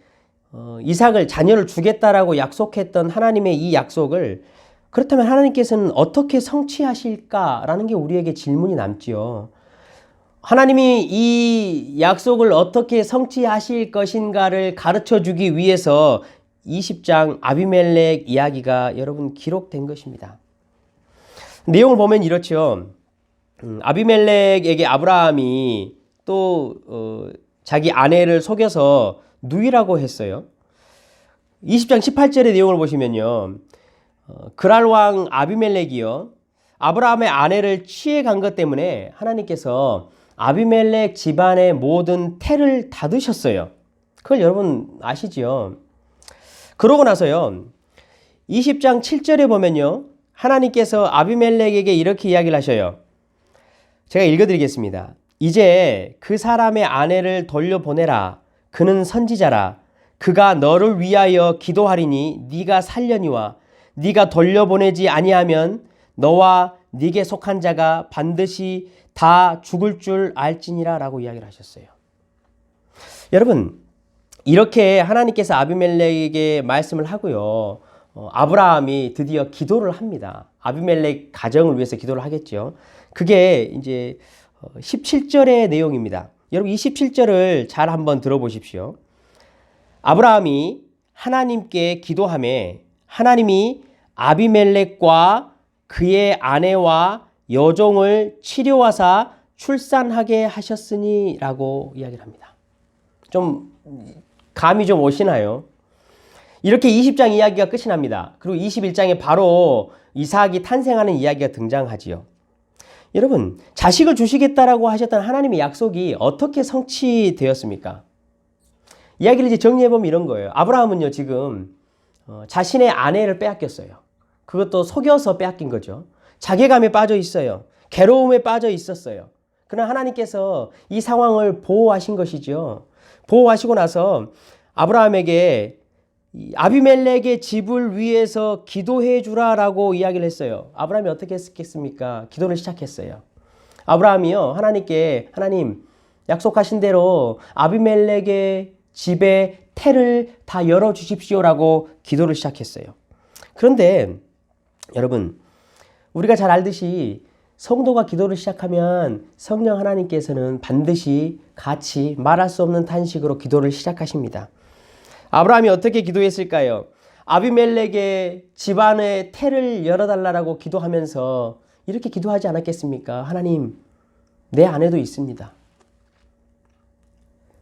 이삭을 자녀를 주겠다라고 약속했던 하나님의 이 약속을 그렇다면 하나님께서는 어떻게 성취하실까라는 게 우리에게 질문이 남지요. 하나님이 이 약속을 어떻게 성취하실 것인가를 가르쳐 주기 위해서 20장 아비멜렉 이야기가 여러분 기록된 것입니다. 내용을 보면 이렇죠. 아비멜렉에게 아브라함이 또 자기 아내를 속여서 누이라고 했어요. 20장 18절의 내용을 보시면요. 그랄 왕 아비멜렉이요. 아브라함의 아내를 취해 간 것 때문에 하나님께서 아비멜렉 집안의 모든 태를 닫으셨어요. 그걸 여러분 아시죠? 그러고 나서요. 20장 7절에 보면요. 하나님께서 아비멜렉에게 이렇게 이야기를 하셔요. 제가 읽어드리겠습니다. 이제 그 사람의 아내를 돌려보내라. 그는 선지자라. 그가 너를 위하여 기도하리니 네가 살려니와 네가 돌려보내지 아니하면 너와 네게 속한 자가 반드시 다 죽을 줄 알지니라 라고 이야기를 하셨어요. 여러분 이렇게 하나님께서 아비멜렉에게 말씀을 하고요. 아브라함이 드디어 기도를 합니다. 아비멜렉 가정을 위해서 기도를 하겠죠. 그게 이제 17절의 내용입니다. 여러분 27절을 잘 한번 들어보십시오. 아브라함이 하나님께 기도하매 하나님이 아비멜렉과 그의 아내와 여종을 치료하사 출산하게 하셨으니 라고 이야기를 합니다. 좀 감이 좀 오시나요? 이렇게 20장 이야기가 끝이 납니다. 그리고 21장에 바로 이삭이 탄생하는 이야기가 등장하지요. 여러분, 자식을 주시겠다라고 하셨던 하나님의 약속이 어떻게 성취되었습니까? 이야기를 이제 정리해보면 이런 거예요. 아브라함은요, 지금 자신의 아내를 빼앗겼어요. 그것도 속여서 빼앗긴 거죠. 자괴감에 빠져 있어요. 괴로움에 빠져 있었어요. 그러나 하나님께서 이 상황을 보호하신 것이죠. 보호하시고 나서 아브라함에게 아비멜렉의 집을 위해서 기도해 주라라고 이야기를 했어요. 아브라함이 어떻게 했겠습니까? 기도를 시작했어요. 아브라함이요, 하나님께 하나님 약속하신 대로 아비멜렉의 집에 태를 다 열어주십시오라고 기도를 시작했어요. 그런데 여러분, 우리가 잘 알듯이 성도가 기도를 시작하면 성령 하나님께서는 반드시 같이 말할 수 없는 탄식으로 기도를 시작하십니다. 아브라함이 어떻게 기도했을까요? 아비멜렉의 집안의 태를 열어달라고 기도하면서 이렇게 기도하지 않았겠습니까? 하나님, 내 아내도 있습니다.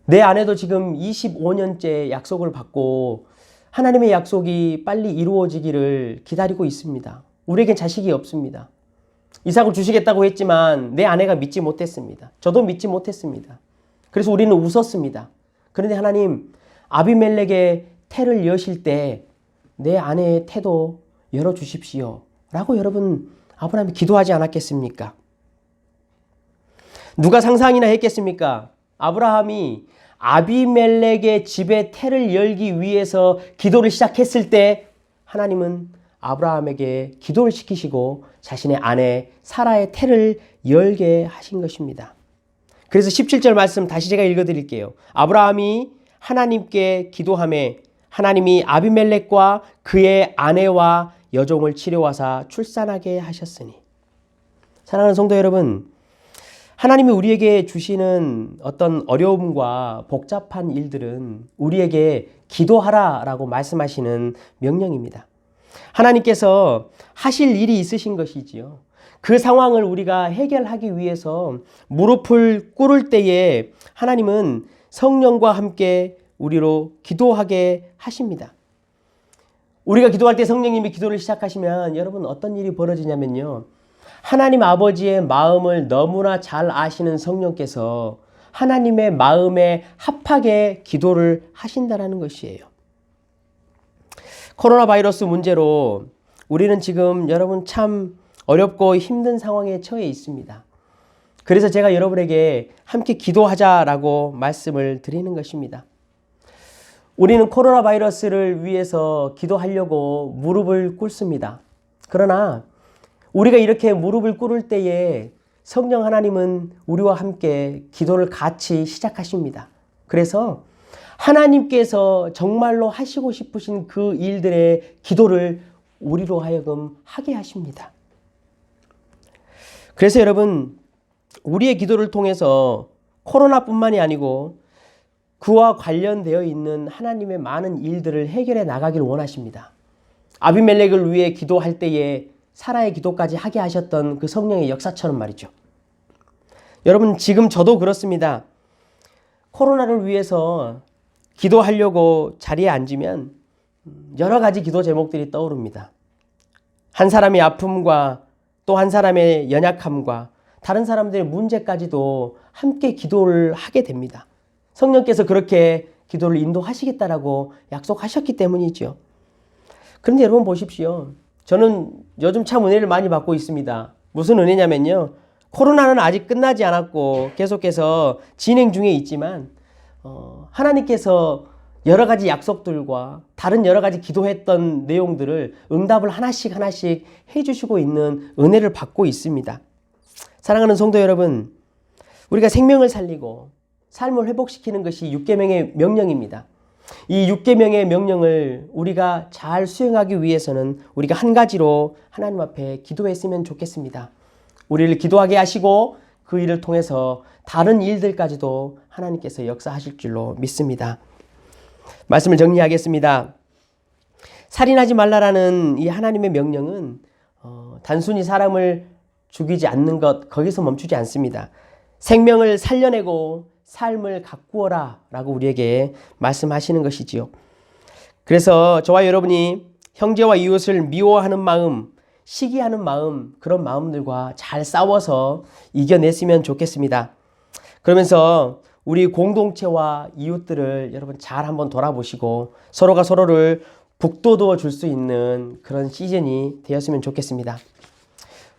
내 아내도 지금 25년째 약속을 받고 하나님의 약속이 빨리 이루어지기를 기다리고 있습니다. 우리에겐 자식이 없습니다. 이삭을 주시겠다고 했지만 내 아내가 믿지 못했습니다. 저도 믿지 못했습니다. 그래서 우리는 웃었습니다. 그런데 하나님, 아비멜렉의 태를 여실 때 내 아내의 태도 열어주십시오 라고 여러분 아브라함이 기도하지 않았겠습니까? 누가 상상이나 했겠습니까? 아브라함이 아비멜렉의 집의 태를 열기 위해서 기도를 시작했을 때 하나님은 아브라함에게 기도를 시키시고 자신의 아내 사라의 태를 열게 하신 것입니다. 그래서 17절 말씀 다시 제가 읽어드릴게요. 아브라함이 하나님께 기도하매 하나님이 아비멜렉과 그의 아내와 여종을 치료하사 출산하게 하셨으니. 사랑하는 성도 여러분, 하나님이 우리에게 주시는 어떤 어려움과 복잡한 일들은 우리에게 기도하라라고 말씀하시는 명령입니다. 하나님께서 하실 일이 있으신 것이지요. 그 상황을 우리가 해결하기 위해서 무릎을 꿇을 때에 하나님은 성령과 함께 우리로 기도하게 하십니다. 우리가 기도할 때 성령님이 기도를 시작하시면 여러분 어떤 일이 벌어지냐면요. 하나님 아버지의 마음을 너무나 잘 아시는 성령께서 하나님의 마음에 합하게 기도를 하신다는 것이에요. 코로나 바이러스 문제로 우리는 지금 여러분 참 어렵고 힘든 상황에 처해 있습니다. 그래서 제가 여러분에게 함께 기도하자라고 말씀을 드리는 것입니다. 우리는 코로나 바이러스를 위해서 기도하려고 무릎을 꿇습니다. 그러나 우리가 이렇게 무릎을 꿇을 때에 성령 하나님은 우리와 함께 기도를 같이 시작하십니다. 그래서 하나님께서 정말로 하시고 싶으신 그 일들의 기도를 우리로 하여금 하게 하십니다. 그래서 여러분, 우리의 기도를 통해서 코로나뿐만이 아니고 그와 관련되어 있는 하나님의 많은 일들을 해결해 나가길 원하십니다. 아비멜렉을 위해 기도할 때에 사라의 기도까지 하게 하셨던 그 성령의 역사처럼 말이죠. 여러분, 지금 저도 그렇습니다. 코로나를 위해서 기도하려고 자리에 앉으면 여러 가지 기도 제목들이 떠오릅니다. 한 사람의 아픔과 또 한 사람의 연약함과 다른 사람들의 문제까지도 함께 기도를 하게 됩니다. 성령께서 그렇게 기도를 인도하시겠다라고 약속하셨기 때문이죠. 그런데 여러분 보십시오. 저는 요즘 참 은혜를 많이 받고 있습니다. 무슨 은혜냐면요. 코로나는 아직 끝나지 않았고 계속해서 진행 중에 있지만 하나님께서 여러 가지 약속들과 다른 여러 가지 기도했던 내용들을 응답을 하나씩 해주시고 있는 은혜를 받고 있습니다. 사랑하는 성도 여러분, 우리가 생명을 살리고 삶을 회복시키는 것이 6계명의 명령입니다. 이 6계명의 명령을 우리가 잘 수행하기 위해서는 우리가 한 가지로 하나님 앞에 기도했으면 좋겠습니다. 우리를 기도하게 하시고 그 일을 통해서 다른 일들까지도 하나님께서 역사하실 줄로 믿습니다. 말씀을 정리하겠습니다. 살인하지 말라라는 이 하나님의 명령은 단순히 사람을 죽이지 않는 것, 거기서 멈추지 않습니다. 생명을 살려내고 삶을 가꾸어라 라고 우리에게 말씀하시는 것이지요. 그래서 저와 여러분이 형제와 이웃을 미워하는 마음, 시기하는 마음, 그런 마음들과 잘 싸워서 이겨냈으면 좋겠습니다. 그러면서 우리 공동체와 이웃들을 여러분 잘 한번 돌아보시고 서로가 서로를 북돋워 줄 수 있는 그런 시즌이 되었으면 좋겠습니다.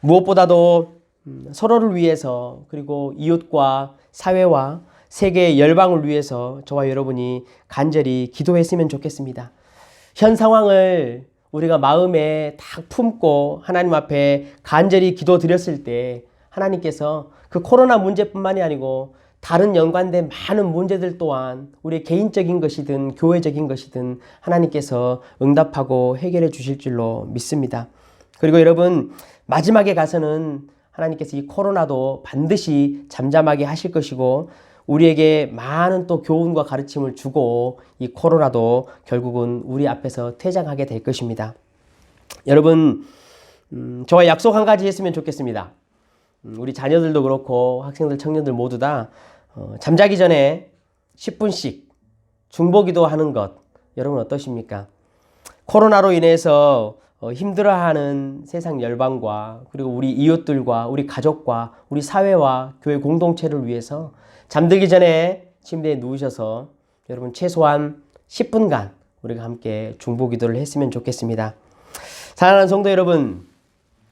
무엇보다도 서로를 위해서 그리고 이웃과 사회와 세계의 열방을 위해서 저와 여러분이 간절히 기도했으면 좋겠습니다. 현 상황을 우리가 마음에 딱 품고 하나님 앞에 간절히 기도드렸을 때 하나님께서 그 코로나 문제뿐만이 아니고 다른 연관된 많은 문제들 또한 우리의 개인적인 것이든 교회적인 것이든 하나님께서 응답하고 해결해 주실 줄로 믿습니다. 그리고 여러분, 마지막에 가서는 하나님께서 이 코로나도 반드시 잠잠하게 하실 것이고 우리에게 많은 또 교훈과 가르침을 주고 이 코로나도 결국은 우리 앞에서 퇴장하게 될 것입니다. 여러분, 저와 약속 한 가지 했으면 좋겠습니다. 우리 자녀들도 그렇고 학생들, 청년들 모두 다 잠자기 전에 10분씩 중보기도 하는 것, 여러분 어떠십니까? 코로나로 인해서 힘들어하는 세상 열방과 그리고 우리 이웃들과 우리 가족과 우리 사회와 교회 공동체를 위해서 잠들기 전에 침대에 누우셔서 여러분 최소한 10분간 우리가 함께 중보기도를 했으면 좋겠습니다. 사랑하는 성도 여러분,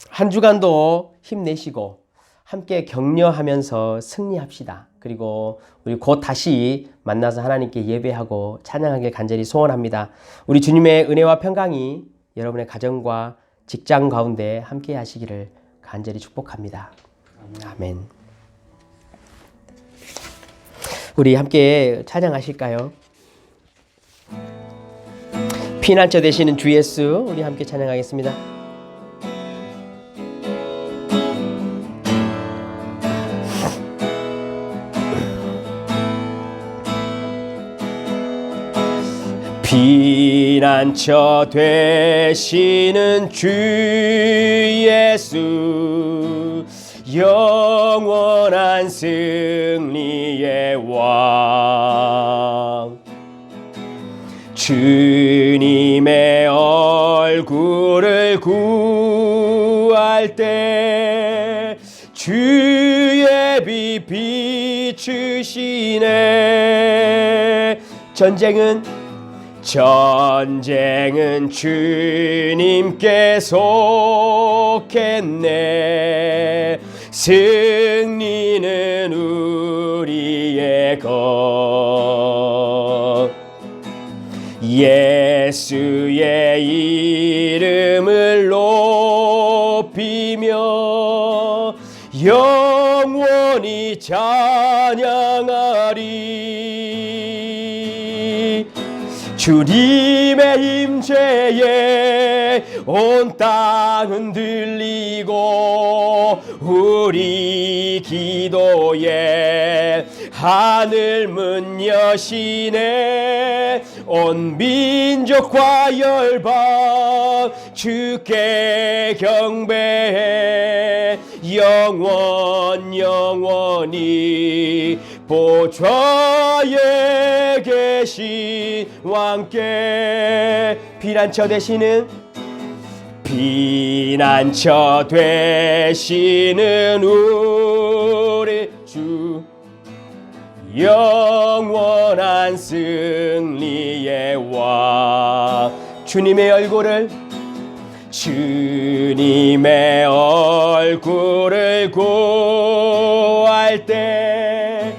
한 주간도 힘내시고 함께 격려하면서 승리합시다. 그리고 우리 곧 다시 만나서 하나님께 예배하고 찬양하길 간절히 소원합니다. 우리 주님의 은혜와 평강이 여러분의 가정과 직장 가운데 함께 하시기를 간절히 축복합니다. 아멘. 우리 함께 찬양하실까요? 피난처 되시는 주 예수, 우리 함께 찬양하겠습니다. 피난처 되시는 주 예수, 영원한 승리의 왕, 주님의 얼굴을 구할 때 주의 빛 비추시네. 전쟁은 주님께 속했네. 승리는 우리의 것. 예수의 이름을 높이며 영원히 찬양하리. 주님의 임재에 온 땅은 들리고 우리 기도에 하늘 문 여시네. 온 민족과 열방 주께 경배해. 영원히 보좌에 계신 왕께 피난처 되시는 우리 주, 영원한 승리의 왕. 주님의 얼굴을 구할 때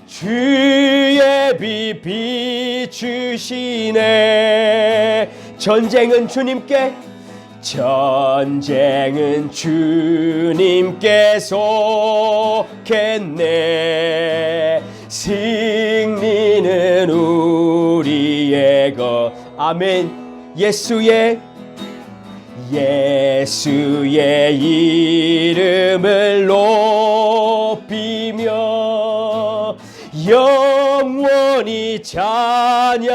주의 빛 비추시네. 전쟁은 주님께 속했네. 승리는 우리의 것. 아멘. 예수의 이름을 높이며 영원히 찬양하리.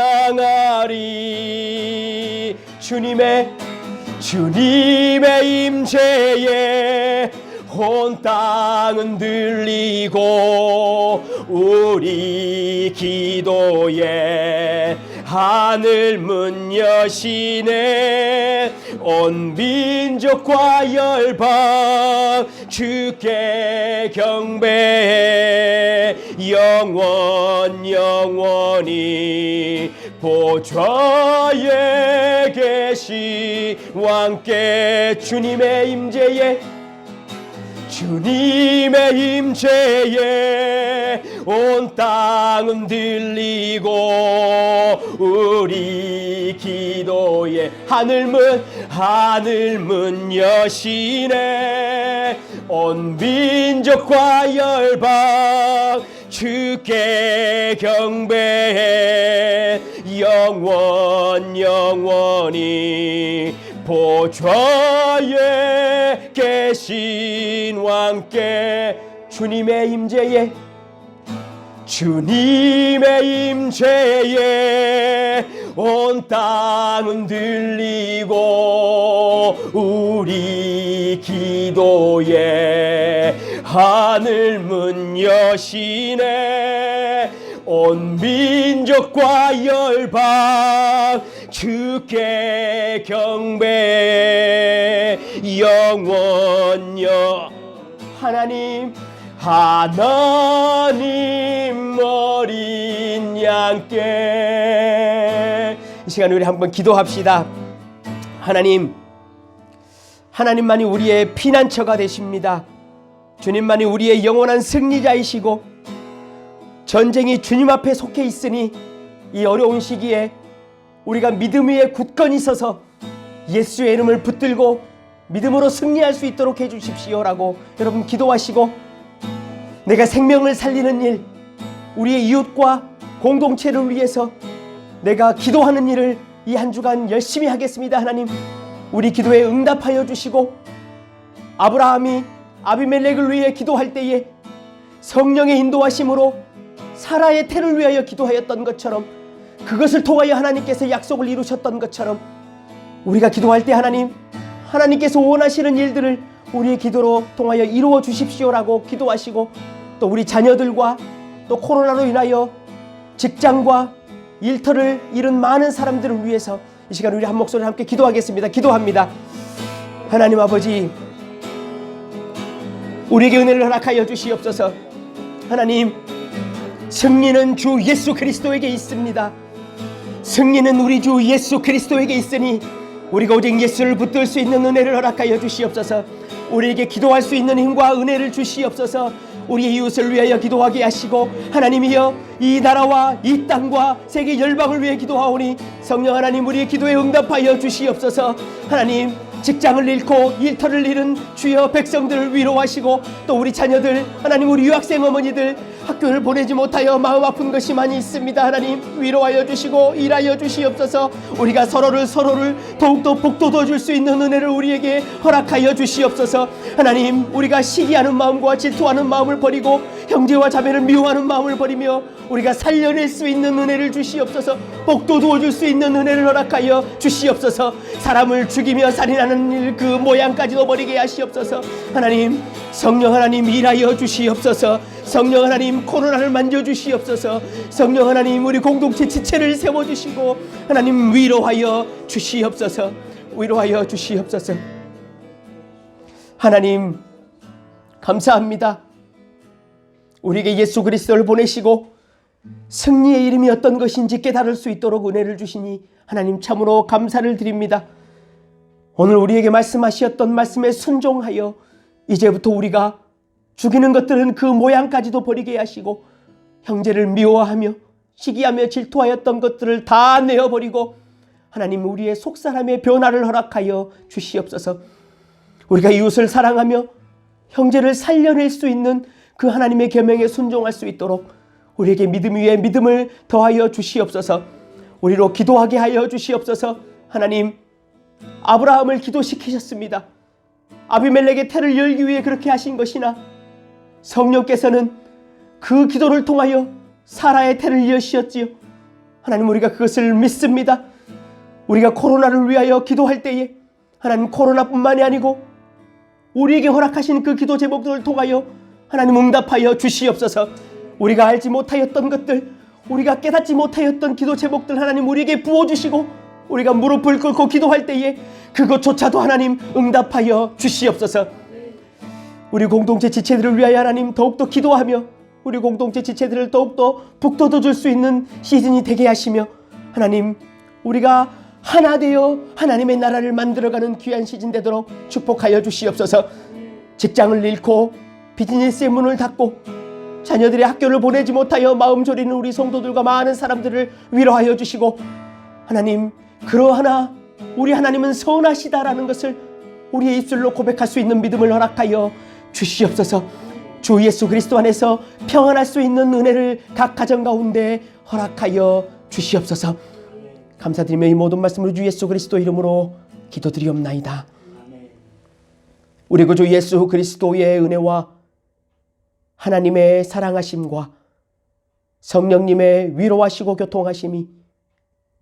주님의 임재에 온 땅은 들리고 우리 기도에 하늘 문 여시네. 온 민족과 열방 주께 경배해. 영원히 보좌에 계신 왕께 주님의 임재에 온 땅은 들리고 우리 기도에 하늘 문 여시네. 온 민족과 열방 주께 경배해. 영원히 보좌에 계신 왕께 주님의 임재에 온 땅은 들리고 우리 기도에 하늘 문 여시네. 온 민족과 열방 주께 경배 영원여. 하나님 어린 양께 이 시간 우리 한번 기도합시다. 하나님만이 우리의 피난처가 되십니다. 주님만이 우리의 영원한 승리자이시고 전쟁이 주님 앞에 속해 있으니 이 어려운 시기에 우리가 믿음 위에 굳건히 서서 예수의 이름을 붙들고 믿음으로 승리할 수 있도록 해주십시오라고 여러분 기도하시고, 내가 생명을 살리는 일, 우리의 이웃과 공동체를 위해서 내가 기도하는 일을 이 한 주간 열심히 하겠습니다. 하나님, 우리 기도에 응답하여 주시고, 아브라함이 아비멜렉을 위해 기도할 때에 성령의 인도하심으로 사라의 태를 위하여 기도하였던 것처럼, 그것을 통하여 하나님께서 약속을 이루셨던 것처럼 우리가 기도할 때 하나님께서 원하시는 일들을 우리의 기도로 통하여 이루어 주십시오라고 기도하시고, 또 우리 자녀들과 또 코로나로 인하여 직장과 일터를 잃은 많은 사람들을 위해서 이 시간 우리 한 목소리 함께 기도하겠습니다. 기도합니다. 하나님 아버지, 우리에게 은혜를 허락하여 주시옵소서. 하나님, 승리는 주 예수 그리스도에게 있습니다. 승리는 우리 주 예수 그리스도에게 있으니 우리가 오직 예수를 붙들 수 있는 은혜를 허락하여 주시옵소서. 우리에게 기도할 수 있는 힘과 은혜를 주시옵소서. 우리의 이웃을 위하여 기도하게 하시고, 하나님이여 이 나라와 이 땅과 세계 열방을 위해 기도하오니 성령 하나님, 우리의 기도에 응답하여 주시옵소서. 하나님, 직장을 잃고 일터를 잃은 주여 백성들을 위로하시고, 또 우리 자녀들, 하나님 우리 유학생 어머니들 학교를 보내지 못하여 마음 아픈 것이 많이 있습니다. 하나님 위로하여 주시고 일하여 주시옵소서. 우리가 서로를 더욱더 복돋워 줄 수 있는 은혜를 우리에게 허락하여 주시옵소서. 하나님, 우리가 시기하는 마음과 질투하는 마음을 버리고 형제와 자매를 미워하는 마음을 버리며 우리가 살려낼 수 있는 은혜를 주시옵소서. 복돋워 줄 수 있는 은혜를 허락하여 주시옵소서. 사람을 죽이며 살인하는 일 그 모양까지도 버리게 하시옵소서. 하나님, 성령 하나님 일하여 주시옵소서. 성령 하나님 코로나를 만져주시옵소서. 성령 하나님 우리 공동체 지체를 세워주시고 하나님 위로하여 주시옵소서. 위로하여 주시옵소서. 하나님 감사합니다. 우리에게 예수 그리스도를 보내시고 승리의 이름이 어떤 것인지 깨달을 수 있도록 은혜를 주시니 하나님 참으로 감사를 드립니다. 오늘 우리에게 말씀하셨던 말씀에 순종하여 이제부터 우리가 죽이는 것들은 그 모양까지도 버리게 하시고 형제를 미워하며 시기하며 질투하였던 것들을 다 내어버리고 하나님 우리의 속사람의 변화를 허락하여 주시옵소서. 우리가 이웃을 사랑하며 형제를 살려낼 수 있는 그 하나님의 계명에 순종할 수 있도록 우리에게 믿음 위에 믿음을 더하여 주시옵소서. 우리로 기도하게 하여 주시옵소서. 하나님, 아브라함을 기도시키셨습니다. 아비멜렉의 태를 열기 위해 그렇게 하신 것이나 성령께서는 그 기도를 통하여 사라의 태를 여시었지요. 하나님, 우리가 그것을 믿습니다. 우리가 코로나를 위하여 기도할 때에 하나님 코로나뿐만이 아니고 우리에게 허락하신 그 기도 제목들을 통하여 하나님 응답하여 주시옵소서. 우리가 알지 못하였던 것들, 우리가 깨닫지 못하였던 기도 제목들 하나님 우리에게 부어주시고 우리가 무릎을 꿇고 기도할 때에 그것조차도 하나님 응답하여 주시옵소서. 우리 공동체 지체들을 위하여 하나님 더욱더 기도하며 우리 공동체 지체들을 더욱더 북돋워 줄 수 있는 시즌이 되게 하시며 하나님 우리가 하나 되어 하나님의 나라를 만들어가는 귀한 시즌 되도록 축복하여 주시옵소서. 직장을 잃고 비즈니스의 문을 닫고 자녀들의 학교를 보내지 못하여 마음 졸이는 우리 성도들과 많은 사람들을 위로하여 주시고 하나님, 그러하나 우리 하나님은 선하시다라는 것을 우리의 입술로 고백할 수 있는 믿음을 허락하여 주시옵소서. 주 예수 그리스도 안에서 평안할 수 있는 은혜를 각 가정 가운데 허락하여 주시옵소서. 감사드리며 이 모든 말씀을 주 예수 그리스도 이름으로 기도드리옵나이다. 우리 구주 예수 그리스도의 은혜와 하나님의 사랑하심과 성령님의 위로하시고 교통하심이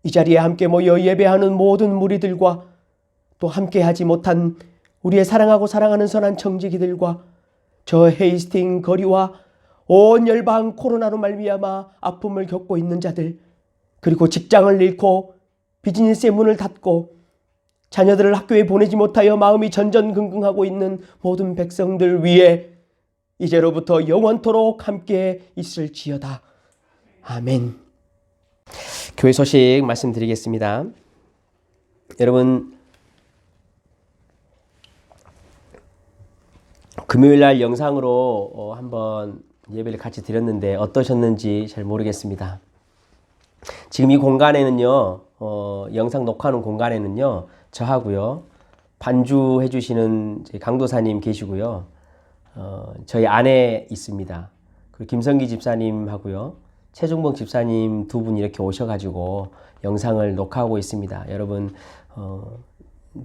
이 자리에 함께 모여 예배하는 모든 무리들과 또 함께하지 못한 우리의 사랑하고 사랑하는 선한 청지기들과 저 헤이스팅 거리와 온 열방 코로나로 말미암아 아픔을 겪고 있는 자들, 그리고 직장을 잃고 비즈니스의 문을 닫고 자녀들을 학교에 보내지 못하여 마음이 전전긍긍하고 있는 모든 백성들 위에 이제로부터 영원토록 함께 있을지어다. 아멘. 교회 소식 말씀드리겠습니다. 여러분, 금요일날 영상으로 한번 예배를 같이 드렸는데 어떠셨는지 잘 모르겠습니다. 지금 이 공간에는요, 영상 녹화하는 공간에는요, 저하고요, 반주해 주시는 강도사님 계시고요, 저희 아내 있습니다. 그리고 김성기 집사님하고요, 최중봉 집사님 두 분 이렇게 오셔가지고 영상을 녹화하고 있습니다. 여러분,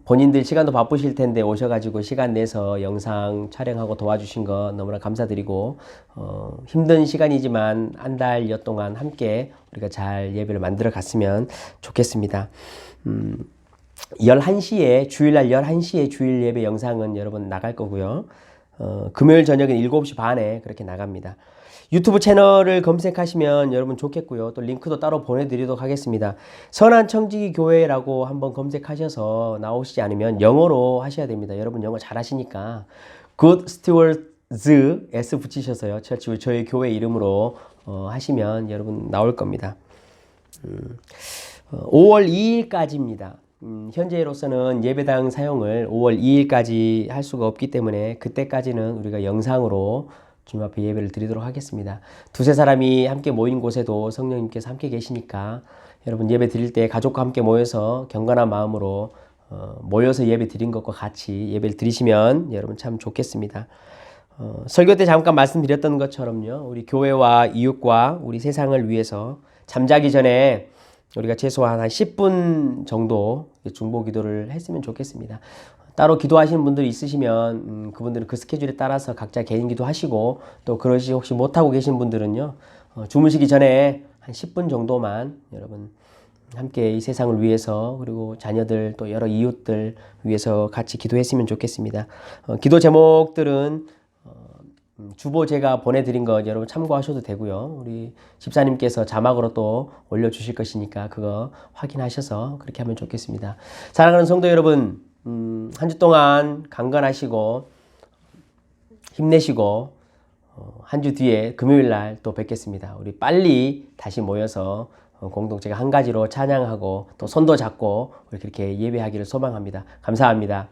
본인들 시간도 바쁘실 텐데 오셔가지고 시간 내서 영상 촬영하고 도와주신 거 너무나 감사드리고, 힘든 시간이지만 한 달여 동안 함께 우리가 잘 예배를 만들어 갔으면 좋겠습니다. 11시에, 주일날 11시에 주일 예배 영상은 여러분 나갈 거고요. 금요일 저녁은 7시 반에 그렇게 나갑니다. 유튜브 채널을 검색하시면 여러분 좋겠고요. 또 링크도 따로 보내드리도록 하겠습니다. 선한 청지기 교회라고 한번 검색하셔서 나오시지 않으면 영어로 하셔야 됩니다. 여러분 영어 잘하시니까 Good Stewards S 붙이셔서요. 저희 교회 이름으로 하시면 여러분 나올 겁니다. 5월 2일까지입니다. 현재로서는 예배당 사용을 5월 2일까지 할 수가 없기 때문에 그때까지는 우리가 영상으로 주님 앞에 예배를 드리도록 하겠습니다. 두세 사람이 함께 모인 곳에도 성령님께서 함께 계시니까 여러분 예배 드릴 때 가족과 함께 모여서 경건한 마음으로 모여서 예배 드린 것과 같이 예배를 드리시면 여러분 참 좋겠습니다. 설교 때 잠깐 말씀드렸던 것처럼요, 우리 교회와 이웃과 우리 세상을 위해서 잠자기 전에 우리가 최소한 한 10분 정도 중보 기도를 했으면 좋겠습니다. 따로 기도하시는 분들이 있으시면 그분들은 그 스케줄에 따라서 각자 개인 기도하시고, 또 그러시 혹시 못하고 계신 분들은요, 주무시기 전에 한 10분 정도만 여러분 함께 이 세상을 위해서, 그리고 자녀들 또 여러 이웃들 위해서 같이 기도했으면 좋겠습니다. 기도 제목들은 주보 제가 보내드린 거 여러분 참고하셔도 되고요. 우리 집사님께서 자막으로 또 올려주실 것이니까 그거 확인하셔서 그렇게 하면 좋겠습니다. 사랑하는 성도 여러분, 한 주 동안 강건하시고 힘내시고 한 주 뒤에 금요일 날 또 뵙겠습니다. 우리 빨리 다시 모여서 공동체가 한 가지로 찬양하고 또 손도 잡고 이렇게 예배하기를 소망합니다. 감사합니다.